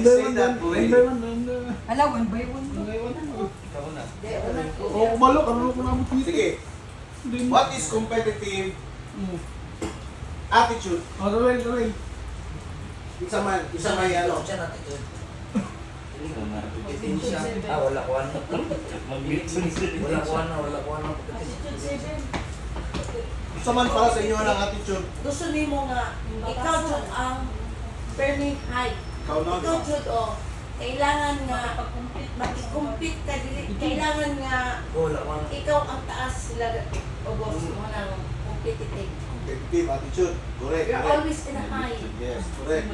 Speaker 1: say that already.
Speaker 4: Ala, one by one.
Speaker 2: Ikaw na.
Speaker 9: Oh, umalo, ano ko naman dito?
Speaker 1: Sige. What is competitive attitude?
Speaker 9: Roel.
Speaker 1: Isa man ano.
Speaker 2: Ikaw na.
Speaker 6: Wala ko ano.
Speaker 2: Mag-bilis-bilis.
Speaker 6: Wala ko ano.
Speaker 1: Isa man para sa inyo ang attitude.
Speaker 3: Gusto ni mo nga, ikaw jud ang burning high.
Speaker 1: Ikaw na, di
Speaker 3: Ikaw
Speaker 1: ba?
Speaker 3: jud kailangan nga makikumpit ka dili. Kailangan nga
Speaker 6: Wala ko ano.
Speaker 3: ikaw ang taas sila o boss mo nang competitive.
Speaker 1: Competitive attitude. Correct.
Speaker 3: You're
Speaker 1: correct.
Speaker 3: always in a high.
Speaker 1: Yes, correct.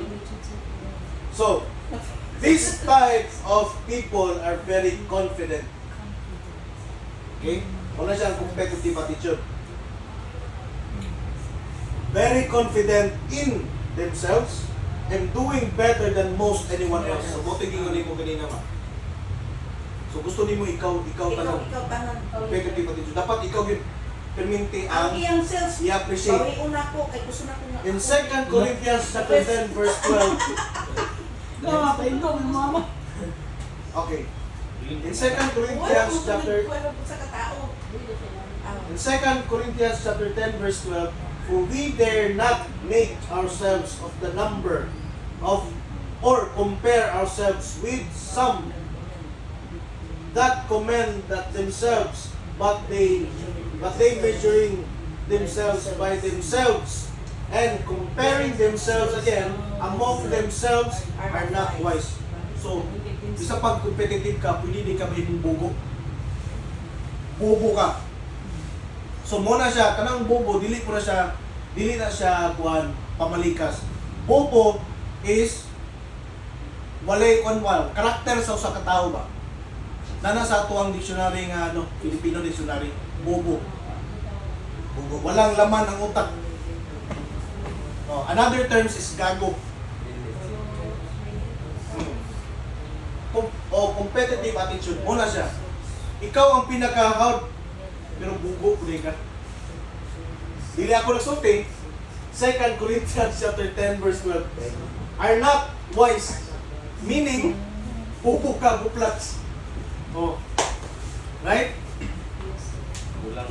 Speaker 1: So, these types of people are very confident. Okay? Wala siyang competitive attitude. Very confident in themselves and doing better than most anyone else. So, buti gingon mo ganina ma. So, gusto nimo ikaw tanong.
Speaker 3: Ikaw tanan.
Speaker 1: Competitive attitude. Dapat ikaw yung perminti
Speaker 3: Ang
Speaker 1: ang
Speaker 3: iyang sales,
Speaker 1: i-appreciate.
Speaker 3: bawi una ko, kay gusto na ko nga.
Speaker 1: In 2 Corinthians chapter 10 verse 12.
Speaker 9: Nakakain ko, may mama.
Speaker 1: Okay. In 2 Corinthians chapter
Speaker 3: sa katao.
Speaker 1: In 2 Corinthians chapter 10 verse 12, for we dare not make ourselves of the number of or compare ourselves with some that commend that themselves, but they measuring themselves by themselves and comparing themselves again among themselves are not wise. So, isa pag competitive ka, pwede di ka mahimong bugo. Bubo ka. So muna siya, kanang bobo, dili na siya kuan pamalikas. Bobo is walay konwal, karakter sa usa ka tawo ba. Nana sa tuwang dictionary nga Filipino dictionary, bobo. Bobo, walang laman ang utak. Oh, another terms is gago. Competitive attitude, muna siya. Ikaw ang pinaka-hard pero bugo po ka. Dili ako nagsulti. 2 Corinthians chapter 10 verse 12. Are not wise. Meaning, bubo ka, buplats. Oh. Right?
Speaker 2: Kulang.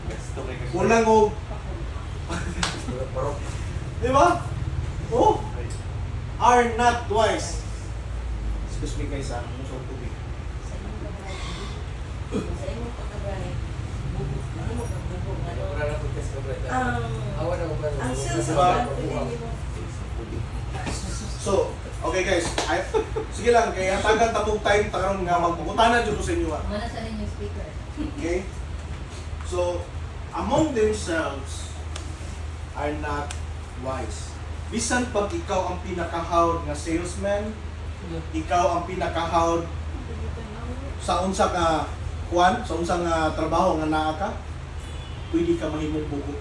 Speaker 2: Gusto kay kasi.
Speaker 1: Kulang o. Di ba? Oh. Are not wise. Excuse me guys, ano sa tubig?
Speaker 3: Sa imong pagkabay. Ano mo pagbubo nga do?
Speaker 6: Wala na po kasi kabrata. Awa na ko ba?
Speaker 3: Ang sales
Speaker 1: Diba?
Speaker 3: ang pwede mo.
Speaker 1: So, okay guys, sige lang, kaya tagan tapong time taron nga magpuputanan dito sa inyo.
Speaker 4: Mana sa ninyo speaker.
Speaker 1: Okay? So, among themselves are not wise. Bisan pag ikaw ang pinakahawd nga salesman, ikaw ang pinakahawd sa unsa ka kuan, sa unsa nga trabaho nga naa ka, pwede ka mahimong bugo.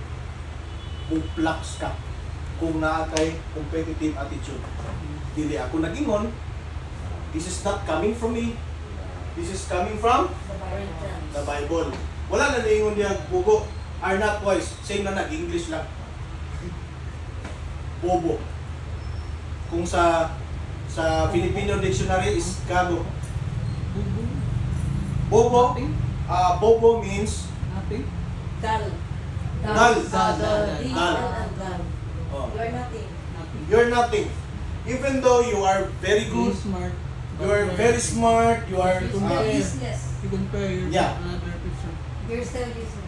Speaker 1: Buplaks ka kung naa kay competitive attitude. Dili ako nagingon, this is not coming from me. This is coming from the Bible. Wala na niingon niya bugo, are not wise. Same na nag-English lang. Bobo. Kung sa Filipino dictionary is gago. Bobo, bobo means
Speaker 9: Nothing.
Speaker 3: Dull.
Speaker 1: dull.
Speaker 3: Dull.
Speaker 1: Oh.
Speaker 3: You're nothing.
Speaker 1: You're nothing. Even though you are very good,
Speaker 9: Smart.
Speaker 1: you are very smart, you are
Speaker 4: You're useless.
Speaker 9: You compare yourself
Speaker 1: Yeah.
Speaker 9: to another person.
Speaker 4: You're still useless.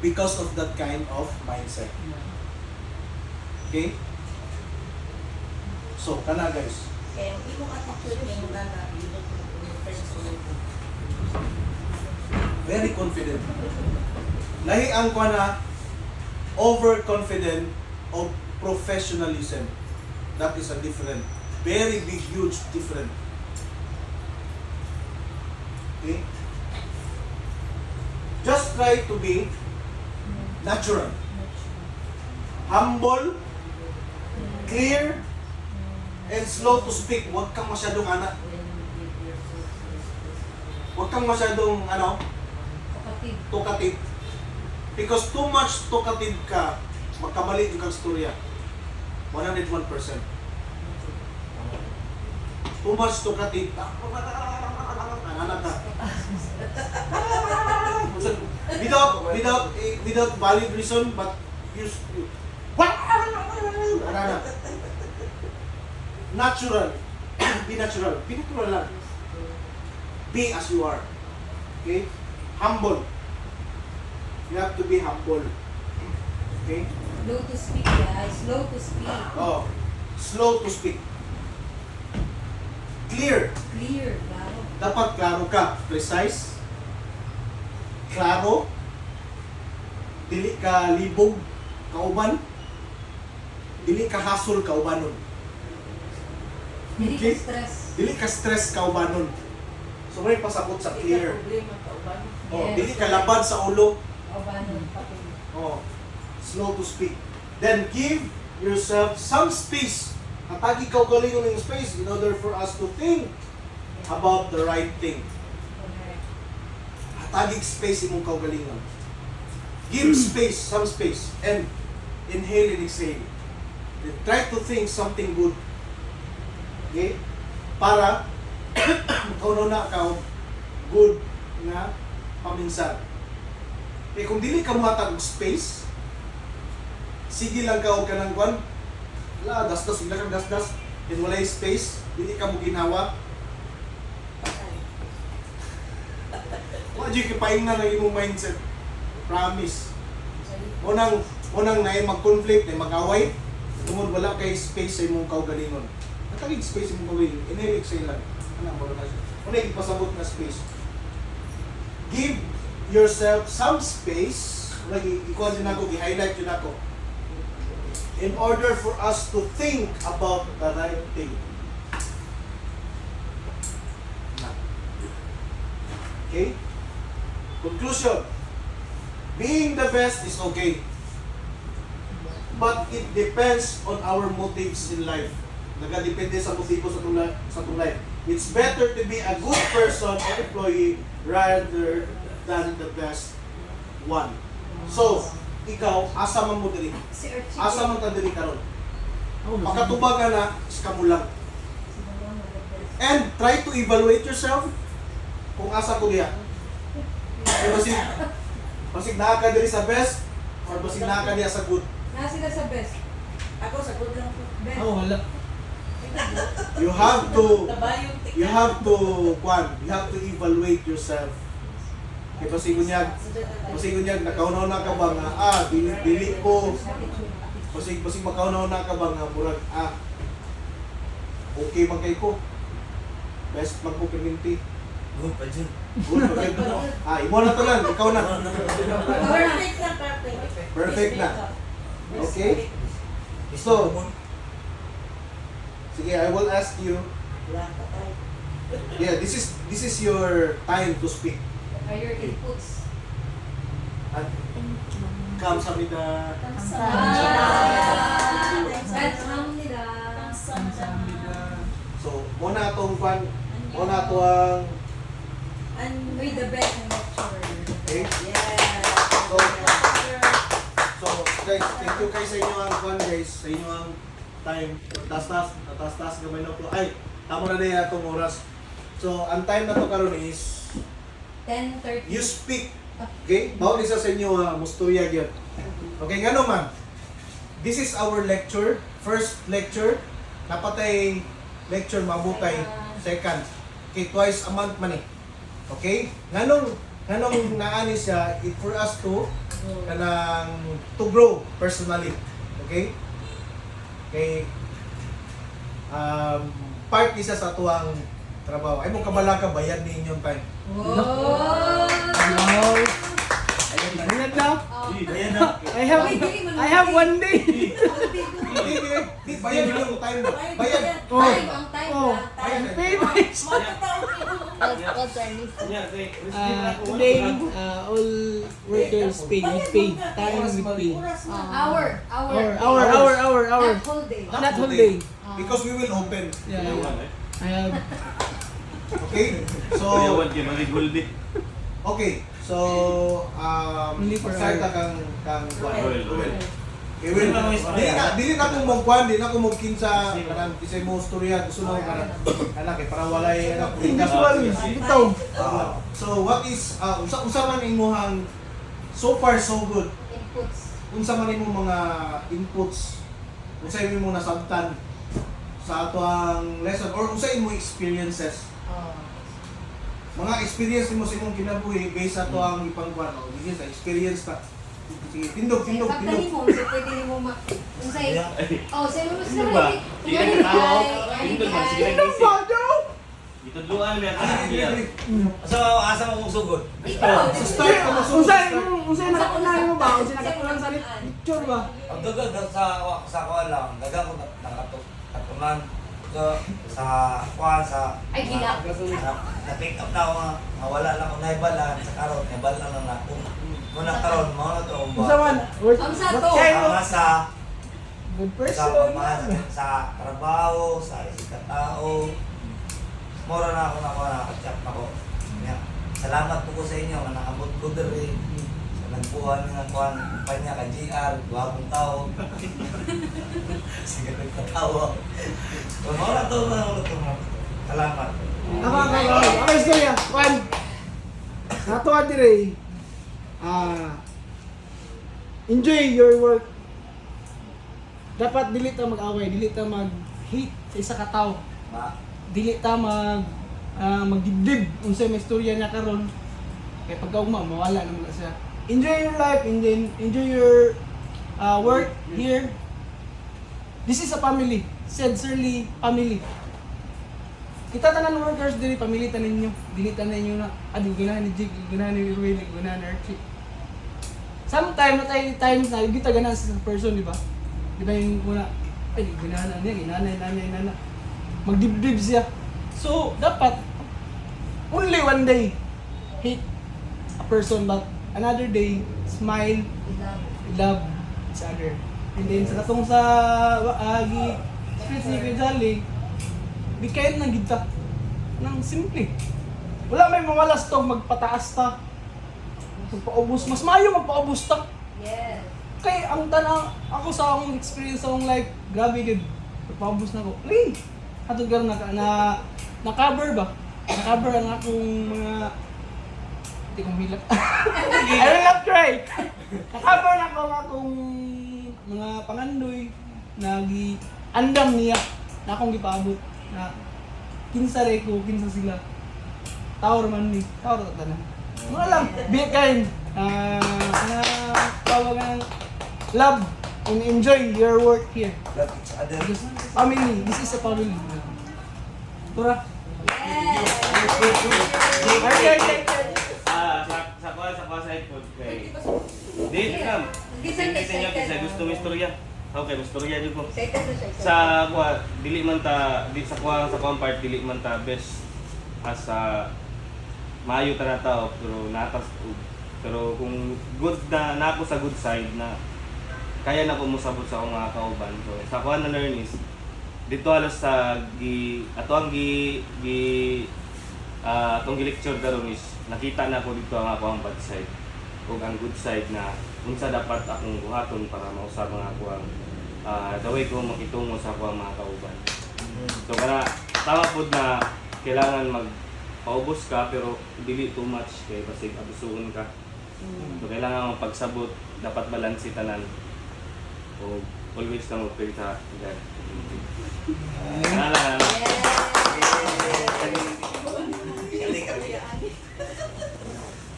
Speaker 1: because of that kind of mindset. Okay? So, kana guys.
Speaker 3: Kaya yung imong attitude yung nana, you don't friends with
Speaker 1: Very confident. Lahi ang kwa na overconfident of professionalism. That is a different, very big, huge different. Okay? Just try to be natural. Humble, clear, and slow to speak. Huwag kang masyadong huwag kang masyadong
Speaker 4: Kapatid.
Speaker 1: talkative. Because too much talkative ka, magkamali yung kang storya. 101%. Too much talkative. Anak ka. Without valid reason, but you natural. Be natural. Be natural lang. Be as you are. Okay? Humble. You have to be humble. Okay?
Speaker 4: Slow to speak, guys. Slow to speak.
Speaker 1: Oh, slow to speak. Clear.
Speaker 4: Clear, klaro.
Speaker 1: Dapat klaro ka. Precise. Klaro. Dili ka libog kauban. Dili ka hasol kaubanon.
Speaker 4: Hindi
Speaker 1: Okay.
Speaker 4: ka stress.
Speaker 1: Dili ka stress kaubanon. So may pasabot sa clear.
Speaker 3: Problema ka uban.
Speaker 1: Oh,
Speaker 4: Yes.
Speaker 1: dili ka labad sa ulo.
Speaker 4: Kaubanon, pati.
Speaker 1: Oh, slow to speak. Then give yourself some space. Hatagi ka galingon ng space in order for us to think about the right thing.
Speaker 4: Correct.
Speaker 1: Hatagi space imong kaugalingon. Give space, some space, and inhale and exhale. Then try to think something good. Okay? Para kauno na ka og good nga paminsan. Eh kung dili ka matag og space, sige lang ka og kanang kwan. La, das-das, ila kang das-das. Then walay space, dili ka mo ginawa. Wa di ka paingnan ang imong mindset. Promise. Unang na mag-conflict, na mag-away, tungod wala kay space sa imong kaugalingon. Natagig space sa imong kaugalingon, inhale exhale lang. Ano ba na siya? Unang ipasabot na space. Give yourself some space. Ikuha din ako, i-highlight yun ako. In order for us to think about the right thing. Okay? Conclusion. Being the best is okay. But it depends on our motives in life. Nagadepende sa motibo sa itong life. It's better to be a good person or employee rather than the best one. So, ikaw, asa man mo diri?
Speaker 4: Si Archie.
Speaker 1: Asa man ka diri karon? Makatubag ka na, iska mo lang. And try to evaluate yourself kung asa ko diya. Eh, basig naa ka diri sa best or basig naa ka diya sa good.
Speaker 4: Na sila sa best.
Speaker 3: Ako sa good lang po.
Speaker 4: Best.
Speaker 9: Oh, wala.
Speaker 1: You have to
Speaker 3: Tabayong tika.
Speaker 1: you have to evaluate yourself. Kaya pasigunyag nakaunaw na ka ba nga dili ko pasig makaunaw na ka ba nga murag okay man kay ko. Best man ko perminti.
Speaker 2: Good pa dyan.
Speaker 1: Good pa kay mo. Imo na to lang, ikaw na.
Speaker 3: Perfect na, perfect.
Speaker 1: Perfect na. Okay? So, sige, I will ask you.
Speaker 3: Wala ka tayo.
Speaker 1: Yeah, this is your time to speak.
Speaker 4: Are your inputs?
Speaker 1: At kamsahamnida.
Speaker 4: Kamsahamnida.
Speaker 1: So, muna itong muna ito ang
Speaker 3: And
Speaker 4: May the best in lecture.
Speaker 1: okay?
Speaker 3: yeah.
Speaker 1: So, guys, thank you guys sa inyo ang guys, sa inyo ang time. Tatas gamay na po. Ay, tamo na din itong oras. So, ang time na to karon is
Speaker 4: 10:30.
Speaker 1: you speak. Okay? Bawal isa sa inyo musturya gyud. Okay, ngano man. This is our lecture, first lecture. Napatay lecture mabutay second. Okay, twice a month man eh. Okay? Nganong naani siya for us to grow personally. Okay? Okay. Part isa sa tuwang trabaho. Ay mo kabala ka bayad ni inyong time.
Speaker 4: Wow!
Speaker 9: No. Ayan na.
Speaker 1: Ayan na.
Speaker 9: I have one day.
Speaker 1: Di, bayad yung time mo. Bayad.
Speaker 9: Oh.
Speaker 4: Time, ang time
Speaker 9: Oh.
Speaker 4: lang. Time.
Speaker 9: Pay my
Speaker 8: What's our new food?
Speaker 2: Yeah, okay.
Speaker 9: today, all workers pay with pay. Time with pay.
Speaker 4: Hour.
Speaker 9: Hour.
Speaker 4: Not whole day.
Speaker 9: Not whole day.
Speaker 1: Because we will open.
Speaker 9: Yeah. I have.
Speaker 1: Okay? So,
Speaker 2: Kuyawan kayo, mga guldi.
Speaker 1: okay. So,
Speaker 9: Only for
Speaker 1: magsalita
Speaker 9: our-
Speaker 1: kang
Speaker 2: Ruel.
Speaker 1: Okay, Will. Dili na ko magkuhan, di na ko magkinsa kanang kisay mo storya gusto na ko kanang kay para walay ano
Speaker 9: Usual. Ito.
Speaker 1: So what is unsa man imong so far so good?
Speaker 4: Inputs.
Speaker 1: Unsa man imong mga inputs? Unsa imong nasabtan sa ato ang lesson or unsa imong experiences? Mga experience mo sa imong kinabuhi based sa ato ang ipangkuan o hindi sa experience ta. Sige, tindog.
Speaker 4: Pagkani mo, so pwede mo unsay. Oh, say mo
Speaker 2: Ano ba? Sige na katawa. Tindog man, sige na gising. Itudluan mo yan.
Speaker 10: Asa mo kong sugod?
Speaker 4: Ikaw.
Speaker 1: Sa start ka mo
Speaker 9: Unsay nakunan mo ba? Unsay nakunan sa picture ba?
Speaker 10: Ang dagag sa kuwan lang, dagang ko nakatunan sa kuwan sa
Speaker 4: Ay, gila.
Speaker 10: na-pick up na ako nga wala lang ako naibalan sa karon, naibalan lang na ako. Muna karon, mo na to ang
Speaker 9: Unsa man?
Speaker 4: Ang sa to.
Speaker 10: Sama sa
Speaker 9: Good
Speaker 10: sa
Speaker 9: person.
Speaker 10: sa trabaho, sa tao. Mora na ako nakaka-chat ako. Salamat po ko sa inyo nga nakabot ko diri. Sa nagbuhan nga kuan kumpanya ka GR, gwapong tao. Sige nagtatawa. Mora to na to. Salamat.
Speaker 9: Ako istorya. One. Nato dire. Enjoy your work. Dapat dili ta mag-away, dili ta mag-hate sa isa ka tawo. Dili ta magdibdib unsay may istorya niya karon. Kay pagkaugma mawala naman siya. Enjoy your life, enjoy your work here. This is a family. Sincerely family. Kita tanan workers diri family tanan ninyo. Dili tanan ninyo na adi ganahan ni Jig, ganahan ni Ruel, ganahan ni Archie. Sometimes na tayo times na kita ganahan sa person, di ba? Di ba yung una ay ganahan niya, ginanay. Magdibdib siya. So, dapat only one day hate a person but another day smile, love each other. And then sa katong sa experience ni Kuya Jolly, di kayo nang gita nang simple. Wala may mawalas to magpataas ta. Magpaubos, mas maayo magpaubos ta.
Speaker 4: Yes.
Speaker 9: Kay ang tanang ako sa akong experience sa akong life, grabe gid. Magpaubos na ko. Atong karon na cover ba? Na-cover ang akong mga hindi kong hilak. I will not try. Na-cover na ko ang akong mga pangandoy nagi andam niya na akong gipaabot na kinsa ray ko, kinsa sila. Tower man ni, tower ta tanan. Mga lang, be kind. Tawagan love and enjoy your work here.
Speaker 10: Love each other.
Speaker 9: Because family, this is a family. Tura. Okay.
Speaker 2: Sa kuha sa iPod kay. Di kam. Kasi niya kasi gusto mo istorya. Okay, istorya jud ko. Sa kuha dili man ta sa kuha part dili man ta best as maayo ta na tao pero kung good na nako sa good side na kaya na ko musabot sa akong mga kauban. So sa kuha na learn is dito halos sa atong lecture daron is nakita na ko dito ang ako ang bad side ug ang good side na unsa dapat akong buhaton para mausab ang ako ang the way ko makitungo sa ako ang mga kauban. So kana tama pud na kailangan magpaubos ka pero dili too much kay basig abusuon ka. So kailangan mo pagsabot dapat balanse tanan. O always kang mag-pray sa God.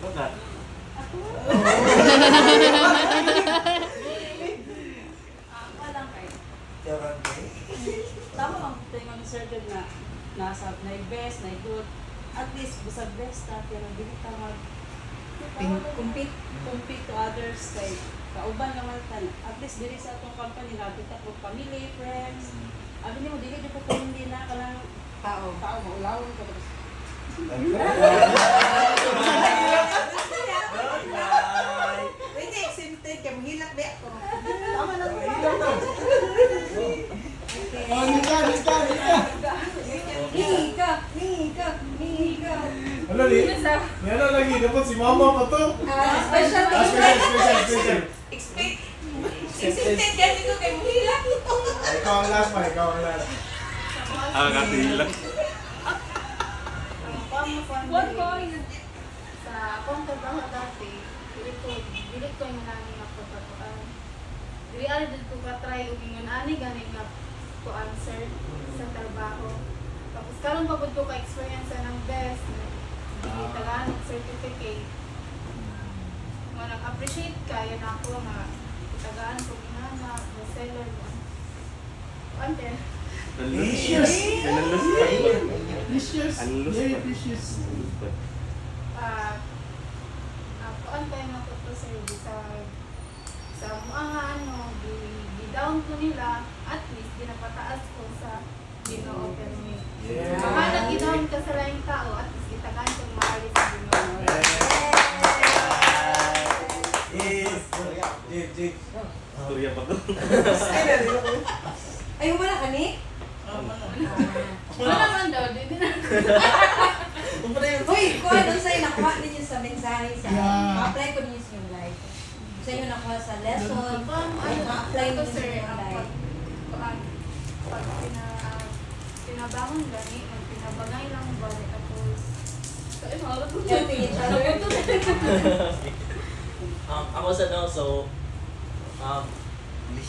Speaker 2: Bakit?
Speaker 3: Walang kayo.
Speaker 10: Tiyawan ko.
Speaker 3: Tama lang tingnan Sir Jud na nasa na best, na good. At least busag best ta pero dili ta mag
Speaker 4: Compete.
Speaker 3: compete to others kay kauban naman tan at least diri sa atong company nabita ko family, friends. Abi nimo dili jud ko hindi na kanang tao maulawon ko tapos Pwede exempted kay mahilak di ako. Tama na ko.
Speaker 9: Oh, nika. Ano ni? Ano lagi dapat si mama pa to?
Speaker 4: Special
Speaker 1: Special.
Speaker 3: Exempted kasi ko kay mahilak.
Speaker 1: Ikaw ang last pa, ikaw ang last.
Speaker 2: Katilang.
Speaker 7: One point sa akong trabaho dati, dili ko yung nani nga pagkatuan. Dili ari dito ko ka-try og ingon ani gani nga to answer sa trabaho. Tapos karon pagod ko ka-experience ng best, dili tagaan certificate. Nga nag-appreciate kayo na ako nga tagaan ko ginana, seller mo. Ante.
Speaker 9: Precious. Precious.
Speaker 2: Unlus
Speaker 9: Very
Speaker 2: pa.
Speaker 9: precious.
Speaker 7: Kuan tayo na to sir sa mga ano down ko nila at least ginapataas ko sa Ginoo pero me.
Speaker 1: Yeah.
Speaker 7: Kapag nag-down ka sa laing tao at least itagan kong maaari sa Ginoo.
Speaker 1: Jig.
Speaker 2: Storya pa to.
Speaker 4: Ay, wala ka ni?
Speaker 7: Wala naman daw, di na.
Speaker 4: Uy, kung ano sa'yo nakuha ninyo sa mensahe sa
Speaker 9: Yeah.
Speaker 4: ma-apply ko ninyo sa inyong life. Sa inyo nakuha sa lesson,
Speaker 7: Ay,
Speaker 4: ma-apply ninyo sa
Speaker 7: sir,
Speaker 4: inyong
Speaker 7: ang
Speaker 4: life.
Speaker 7: pag pinabangon gani, pinabanay lang ba tapos ay, maharap ko
Speaker 4: Helping each other.
Speaker 5: Ako sa no, so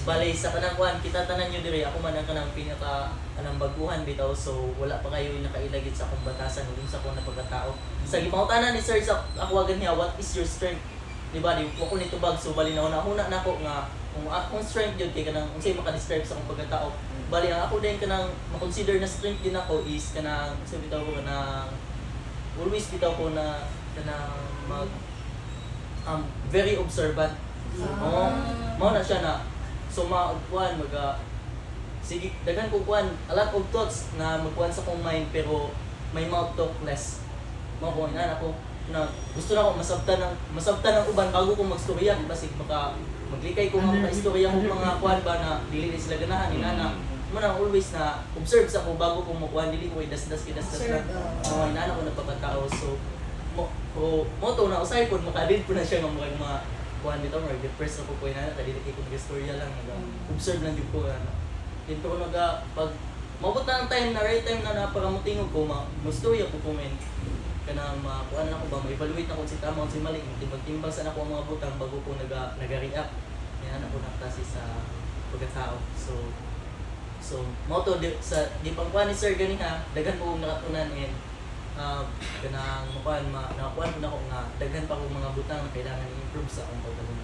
Speaker 5: balay sa kanang kuan kita tanan nyo dire ako man ang kanang pinaka kanang baguhan bitaw so wala pa kayo nakailagit sa akong batasan ug sa akong napagkatao. Sa gipangutanan ni sir sa ako wagan niya what is your strength? Di ba di ko nito bag so bali na una nako nga kung akong strength yun kay kanang unsay maka-describe sa akong pagkatao. Bali ang ako din kanang ma-consider na strength din ako is kanang sa bitaw ko kanang always bitaw ko na kanang mag very observant. Oo. Mao na siya na so kuan sige daghan ko kuan a lot of thoughts na magkuan sa akong mind pero may mouth talk less. Mao ko ina ako na gusto na ako masabtan ng uban bago ko magstorya basig baka maglikay ko mga istorya ko mga kuan ba na dili ni sila ganahan inana. Mo na always na observe sa ko bago ko mo kuan dili ko das na. Inana ko nagpapatao so mo to na usay pod makadid po na siya ng mga kuan dito or depressed ako po ina kadili ko istorya lang observe lang jud ko ano. Dito ko pag mabot na ang time na right time na napakamutingog ko mo-storya ko comment kanang kuan na ko ba ma-evaluate na ko si tama o si mali timbang sa ako ang mga butang bago ko naga-react yan ako naktasi sa pagkatao so mo to sa di pang kuan ni sir gani ha daghan ko nakatunan and kanang kuan nakakuan ko na ko nga daghan pa ko mga butang na kailangan i-improve sa akong pagkatao.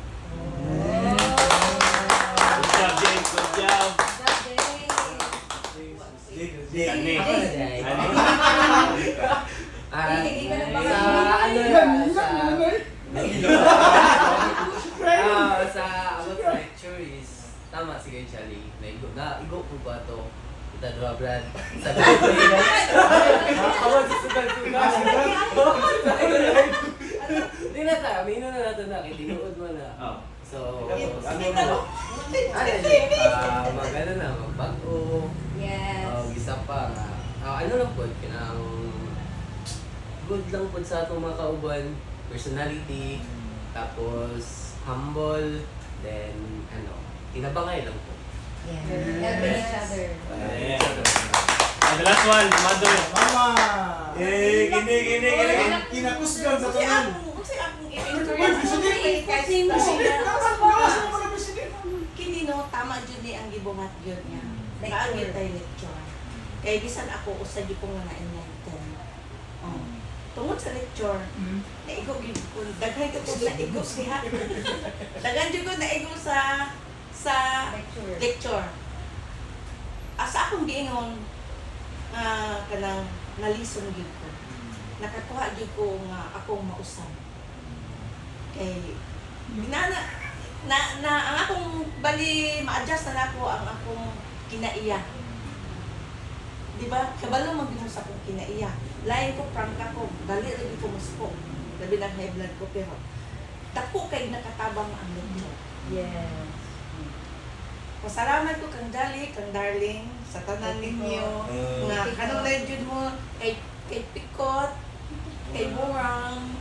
Speaker 2: Good job, James. Good job.
Speaker 1: Jig.
Speaker 2: Ani.
Speaker 6: Sa about lecture is tama si Kuya Charlie. Naigo po ba to? Kita dua brand. Sa Awal sa sugal-sugal. Di na tayo, mino na natin na, tinuod mo na. So, magano na, magbago.
Speaker 4: Yes.
Speaker 6: Isa pa nga. Ano lang po, kinang good lang po sa atong mga kauban, personality, tapos humble, then tinabangay lang po.
Speaker 4: Yeah. Helping each other.
Speaker 2: And the last one, mother.
Speaker 1: Mama! Gini. Kinakusgan sa tanan.
Speaker 3: Kasi akong kini no tama jud ni ang gibungat jud niya. Kaangit tay lecture. Kay bisan ako usa gyud ko nga na-enlighten. Tungod sa lecture, naigo gyud ko daghan ko naigo siya. Daghan jud ko naigo sa lecture. Asa akong giingon kanang nalison gyud ko. Nakakuha gyud ko nga akong mausab. Kay ang akong bali ma-adjust na nako ang akong kinaiya. Di ba? Kabalo magbilang sa akong kinaiya. Lain ko, prank ako. Dali rin ko muspo. Labi ng high blood ko. Pero dako kay nakatabang ang lechon.
Speaker 4: Yes.
Speaker 3: Pasalamat ko kang Dali, kang Darling, sa tanan ninyo. Nga kanong legend mo, kay Pikot, kay Murang,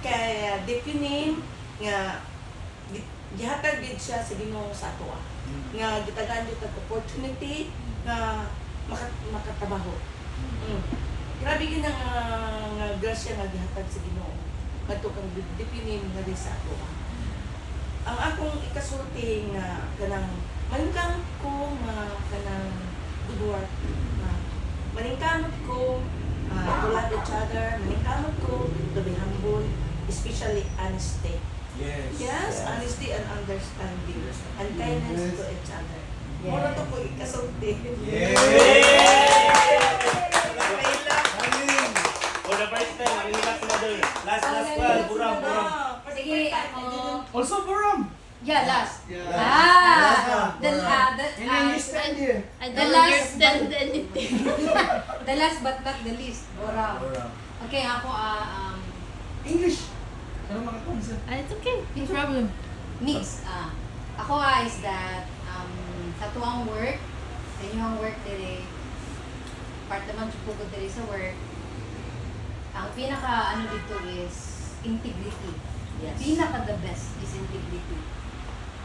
Speaker 3: kay Depunim, nga gihatag gid siya sa Ginoo sa ato. Nga gitagaan jud tag opportunity nga makatrabaho. Grabe gid nga grasya nga gihatag sa Ginoo. Kadto kang Depunim nga di sa ato. Ang akong ikasulti nga kanang maningkamot ko nga kanang good work. Maningkamot ko to love each other. Maningkamot ko to be humble, especially honesty. Yes, honesty and understanding and kindness to each other. Mura to ko ikasulti.
Speaker 2: For the first time, ang ilang mother. Last one, burang.
Speaker 4: Sige, ako.
Speaker 9: Also, Boram.
Speaker 4: Yeah, last.
Speaker 9: Yeah.
Speaker 4: The last but not the least. Bora. Okay, ako
Speaker 9: English. Ano mga concept?
Speaker 8: It's okay. No problem.
Speaker 4: mix. Ako is that sa tuwang work, sa inyong work dire, part naman po ko dire sa work, ang pinaka ano dito is integrity.
Speaker 3: Yes.
Speaker 4: Pinaka the best is integrity.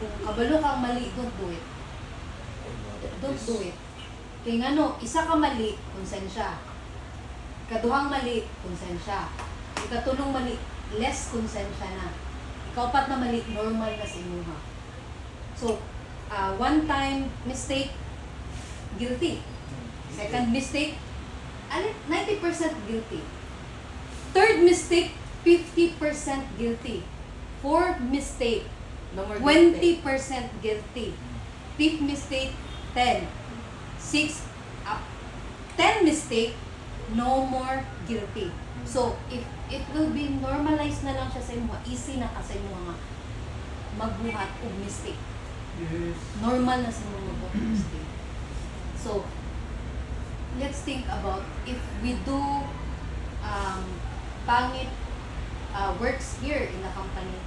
Speaker 4: Kung kabalo kang mali, don't do it. Don't do it. Kaya nga no, isa ka mali, konsensya. Ikaduhang mali, konsensya. Ikatulong mali, less konsensya na. Ikaupat na mali, normal na sa inyo ha. So, one time mistake, guilty. Second mistake, 90% guilty. Third mistake, 50% guilty. Fourth mistake,
Speaker 3: No more
Speaker 4: 20% guilty. Fifth mistake, 10. 6, 10 mistake, no more guilty. So, if it will be normalized na lang siya sa inyo, easy na ka sa inyo nga magbuhat og mistake.
Speaker 9: Yes.
Speaker 4: Normal na sa inyo magbuhat og mistake. So, let's think about if we do pangit works here in the company.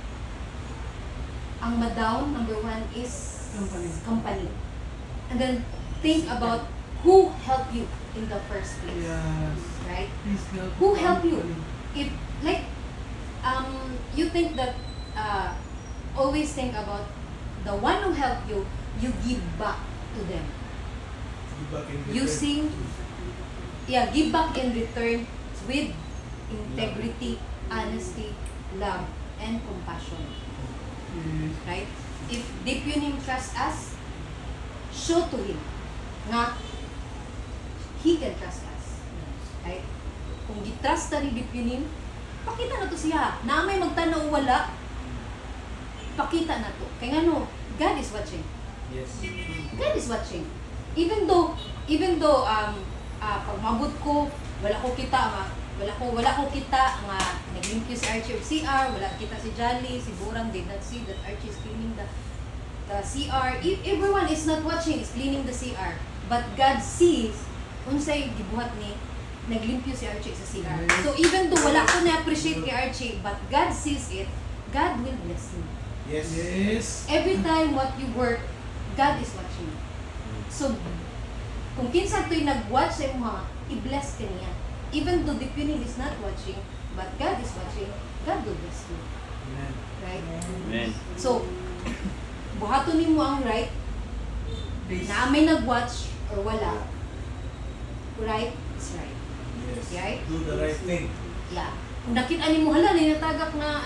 Speaker 4: Ang ma-down, number one, is company. And then, think about who helped you in the first place.
Speaker 9: Yes.
Speaker 4: Right?
Speaker 9: Please help.
Speaker 4: Who helped you? If, like, you think that, always think about the one who helped you, you give back to them. Using, give back in return with integrity, honesty, love, and compassion.
Speaker 9: Yes.
Speaker 4: Right? If Depunim trust us, show to him nga he can trust us. Right? Kung gitrust na ni Depunim, pakita na to siya. Na may magtanaw wala, pakita na to. Kaya nga no, God is watching.
Speaker 2: Yes.
Speaker 4: God is watching. Even though pag mabot ko, wala ko kita nga nag-link si Archie of CR, wala kita si Jolly, si Burang did not see that Archie is cleaning the CR. Everyone is not watching, is cleaning the CR. But God sees unsay gibuhat ni naglimpyo si Archie sa CR. So even though wala ko na-appreciate kay Archie, but God sees it, God will bless you.
Speaker 9: Yes.
Speaker 4: Every time what you work, God is watching. So, kung kinsa to'y nag-watch sa imo, i-bless ka niya. Even though the Depunim is not watching, but God is watching, God will bless you.
Speaker 9: Amen.
Speaker 4: Right?
Speaker 2: Amen.
Speaker 4: So, buhaton nimo ang right, na may nag-watch or wala. Right is right.
Speaker 1: Yes.
Speaker 4: Right?
Speaker 1: Do the right thing.
Speaker 4: Yeah. Kung nakita nimo hala, ninatagak nga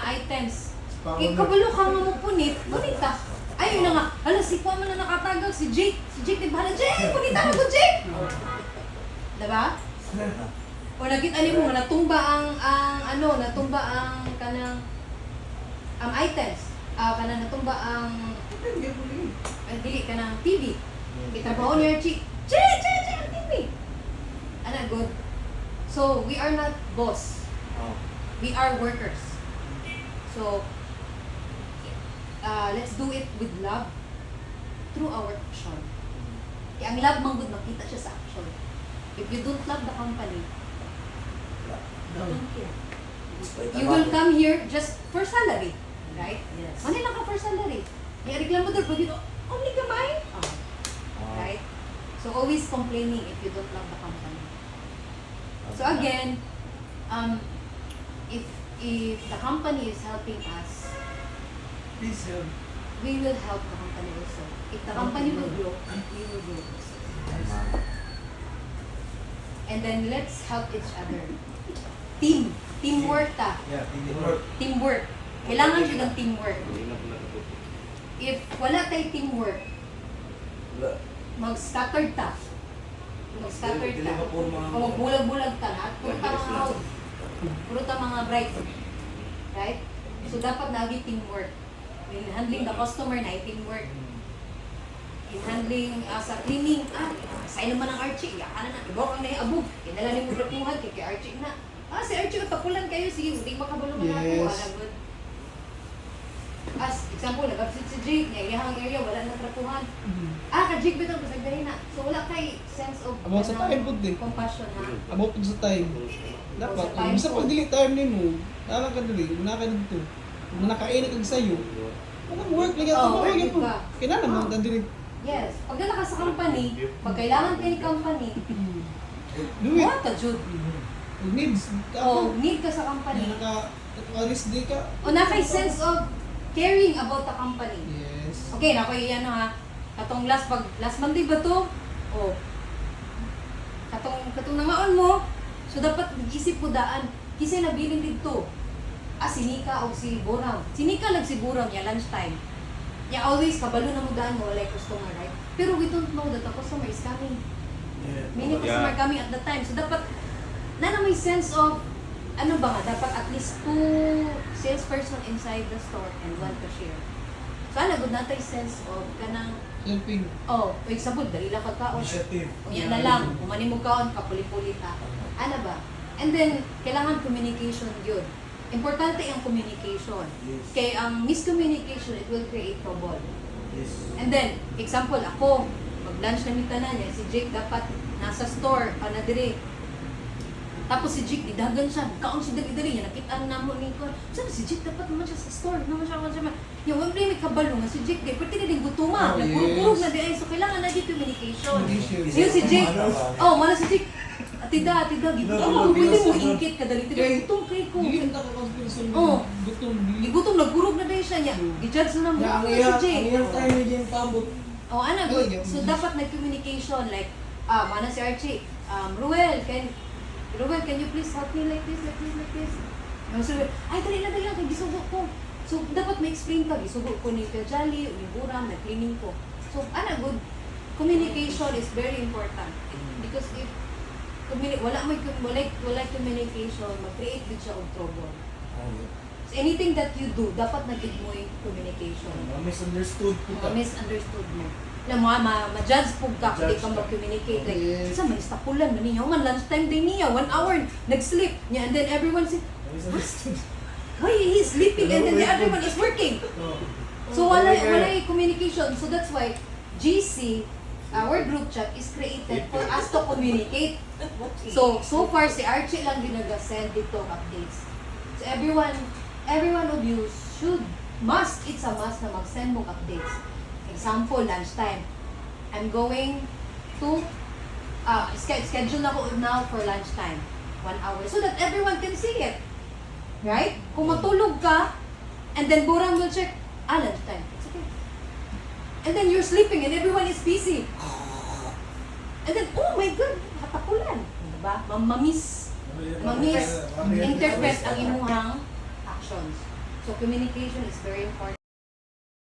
Speaker 4: items. Kaya kabalo ka nga mo punit ka. Ayun na nga, hala, si Kwa man na nakatagag, si Jake. Si Jake, di ba hala, Jake, punita mo ko, Jake! Diba? O nakita niyo mo, natumba ang kanang items. Natumba ang dili kanang TV. Itrabaho niya, Jake, TV! Ana, good. So, we are not boss. We are workers. So, let's do it with love through our action. Kaya ang love manggod makita siya sa action. If you don't love the company,
Speaker 3: Don't care.
Speaker 4: you will come here just for salary, right?
Speaker 3: Yes.
Speaker 4: Manila ka for salary. Kaya reklamo doon, pag only kamay.
Speaker 3: Oh.
Speaker 4: Right? So always complaining if you don't love the company. So again, if the company is helping us,
Speaker 9: Please help.
Speaker 4: we will help the company also. If the company will grow, we will grow also. And then let's help each other. Teamwork ta.
Speaker 1: Yeah, teamwork.
Speaker 4: Teamwork. Kailangan siya ng teamwork. If wala tayo teamwork, mag-scattered ta. Mag-scattered ta. O magbulag-bulag ta na. Puro ta mga bright. Right? So dapat nagi teamwork. In handling the customer na teamwork. In handling sa cleaning, say naman ng Archie, yakan na, ibaw kang naiabog. Kinala ni mo rapuhan, kay Archie na. Si Archie, tapulan kayo, sige, hindi makabalo mga rapuhan.
Speaker 9: Yes.
Speaker 4: As example, nag-absent si Jake, niya iyahang area, wala na trapuhan. Ka Jake, bitaw, basagdahin na. So wala kay sense of
Speaker 9: About sa time po din.
Speaker 4: compassion, ha?
Speaker 9: About po sa time. Dapat,
Speaker 4: Sa time
Speaker 9: bisa
Speaker 4: po.
Speaker 9: pag dili time ni mo, nalang ka dili, muna ka dito. Kung nakainit kag sayo, walang work lang ito.
Speaker 4: Oh, work ka.
Speaker 9: Kailangan naman ka dili.
Speaker 4: Yes. Pag dala ka sa company, pag kailangan kayo ni company,
Speaker 9: Do it.
Speaker 4: what a job.
Speaker 9: Needs.
Speaker 4: Oh, need ka sa company.
Speaker 9: Alis di ka.
Speaker 4: O na kay sense of caring about the company.
Speaker 9: Yes.
Speaker 4: Okay, na ko iyan ha. Katong last Monday ba to? Oh. Katong namaon mo. So dapat mag-isip mo daan. Kisay nabilin dito. Si Nika o si Boram. Si Nika lang si Boram ya lunchtime. Ya always kabalo na mo daan mo like customer, right? Pero we don't know that the customer is coming. Many customer coming at the time. So dapat na may sense of ano ba nga, dapat at least 2 salesperson inside the store and 1 cashier. So ano, good natay sense of kanang,
Speaker 9: Helping.
Speaker 4: for example, dali lang kagkaon.
Speaker 1: Initiative.
Speaker 4: O yan na lang, kumani mo kaon, kapuli-puli ta. Ano ba? And then, kailangan communication yun. Importante ang communication.
Speaker 1: Yes.
Speaker 4: Kaya ang miscommunication, it will create trouble.
Speaker 1: Yes.
Speaker 4: And then, example, ako, mag-lunch na mita na niya, si Jake dapat nasa store, na dire. Tapos si Jake, didagan siya, kaon siya dali-dali niya, nakita na mo ni ko. Sabi si Jake, dapat naman siya sa store, naman siya. Yung wala may kabalo nga si Jake, pwede na din gutuma,
Speaker 9: Oh,
Speaker 4: nagpurupurog
Speaker 9: yes.
Speaker 4: na di ay, so kailangan na di communication.
Speaker 9: Communication.
Speaker 4: Yun si Jake, mana si Jake, tida, gigutom, pwede mo ingkit ka dali-dali, gutom kay ko.
Speaker 9: Dili ka ka
Speaker 4: Oh.
Speaker 9: gutom.
Speaker 4: Gutom, nagpurog na dahil siya niya, gijudge na mo,
Speaker 6: ang
Speaker 4: si
Speaker 6: iyang
Speaker 4: Jake.
Speaker 6: time ni Jim Pambot.
Speaker 4: Oh, ano,
Speaker 9: Oh,
Speaker 4: good.
Speaker 9: yeah.
Speaker 4: So, dapat nag-communication, like, mana si Archie, Ruel, can you please help me like this? No, so, ay, dali lang, kay gisugo ko. So, dapat ma-explain ka, gisugo ko ni Kajali, o ni Buram, na-cleaning ko. So, ano, good. Communication is very important. Because if wala communication, mag-create din siya of trouble. So, anything that you do, dapat nagig mo yung communication.
Speaker 1: Misunderstood po ka.
Speaker 4: Misunderstood mo. Alam mo, ma-judge po ka, hindi ka mag-communicate. Like,
Speaker 9: Yes.
Speaker 4: sa may stapulan na niya, man, lunchtime din niya, 1 hour, nag-sleep niya, and then everyone say,
Speaker 1: Misunderstood.
Speaker 4: why he's sleeping, and then the other one is working. So, wala yung communication. So, that's why, GC, our group chat, is created for us to communicate. So far, si Archie lang din nag-send dito updates. So, every one of you it's a must na mag-send mo updates. Example, lunchtime. I'm going to, schedule na ko now for lunchtime. 1 hour. So that everyone can see it. Right? Kung matulog ka, and then Borang will check, lunchtime. It's okay. And then you're sleeping and everyone is busy. And then, oh my God, hatapulan. Diba? Interpret ang imuhang actions. So communication is very important.